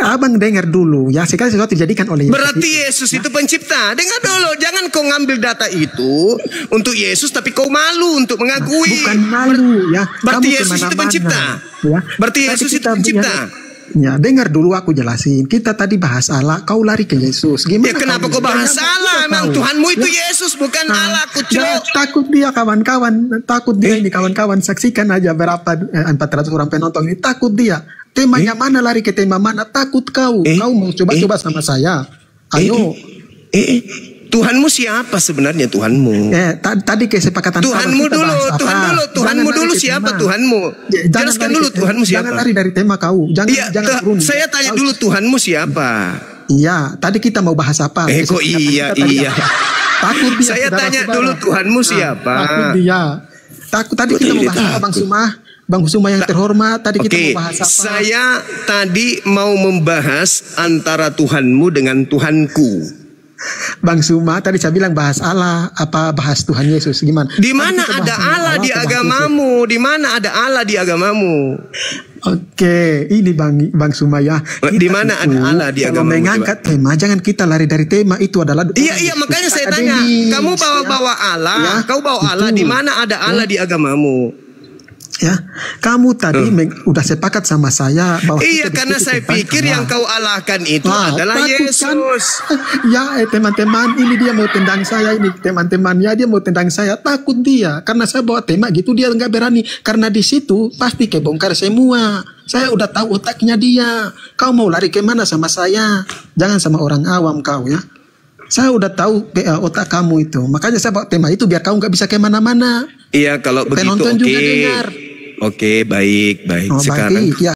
Abang dengar dulu ya, segala sesuatu dijadikan oleh Yesus. Berarti Yesus itu pencipta. Dengar dulu, jangan kau ngambil data itu untuk Yesus tapi kau malu untuk mengakui. Bukan malu ya. Berarti Yesus itu pencipta. Ya. Berarti Yesus itu pencipta. Ya, dengar dulu aku jelasin. Kita tadi bahas Allah, kau lari ke Yesus. Gimana? Ya kenapa kau bahas Allah? Emang Tuhanmu itu Yesus, bukan Allah, kucuk. Takut dia kawan-kawan, ini kawan-kawan, saksikan aja berapa 400 orang penonton ini, takut dia. Temanya mana, lari ke tema mana? Takut kau. Kau mau coba-coba sama saya. Ayo. Tuhanmu siapa sebenarnya Tuhanmu? Tadi kesepakatan Tuhanmu dulu siapa Tuhanmu? Jelaskan dulu Tuhanmu siapa? Jangan lari dari tema kau. Jangan turun. Saya tanya dulu Tuhanmu siapa? Iya, tadi kita mau bahas apa? Kok iya. Takut dia. Saya tanya dulu Tuhanmu siapa? Takut dia. Takut tadi kita mau bahas apa, Bang Suma? Bang Suma yang terhormat, tadi kita mau bahas apa? Saya tadi mau membahas antara Tuhanmu dengan Tuhanku. Bang Suma tadi saya bilang bahas Allah, apa bahas Tuhan Yesus, gimana? Di mana ada Allah di agamamu? Di mana ada Allah di agamamu? Oke, ini Bang Suma ya. Di mana ada Allah di agamamu? Kalau mengangkat tema, jangan kita lari dari tema itu adalah. Iya makanya saya tanya. Kamu bawa Allah, kau bawa Allah. Di mana ada Allah di agamamu? Ya, kamu tadi udah sepakat sama saya bahwa karena saya pikir yang kau alahkan itu adalah Yesus. Kan? Ya, teman-teman, ini dia mau tendang saya, ini teman-teman ya, dia mau tendang saya, takut dia karena saya bawa tema gitu, dia nggak berani karena di situ pasti kebongkar semua. Saya udah tahu otaknya dia. Kau mau lari kemana sama saya? Jangan sama orang awam kau ya. Saya udah tahu otak kamu itu, makanya saya bawa tema itu biar kau nggak bisa kemana-mana. Iya, kalau begitu penonton juga dengar. Oke, baik. Sekarang. Baik, ya.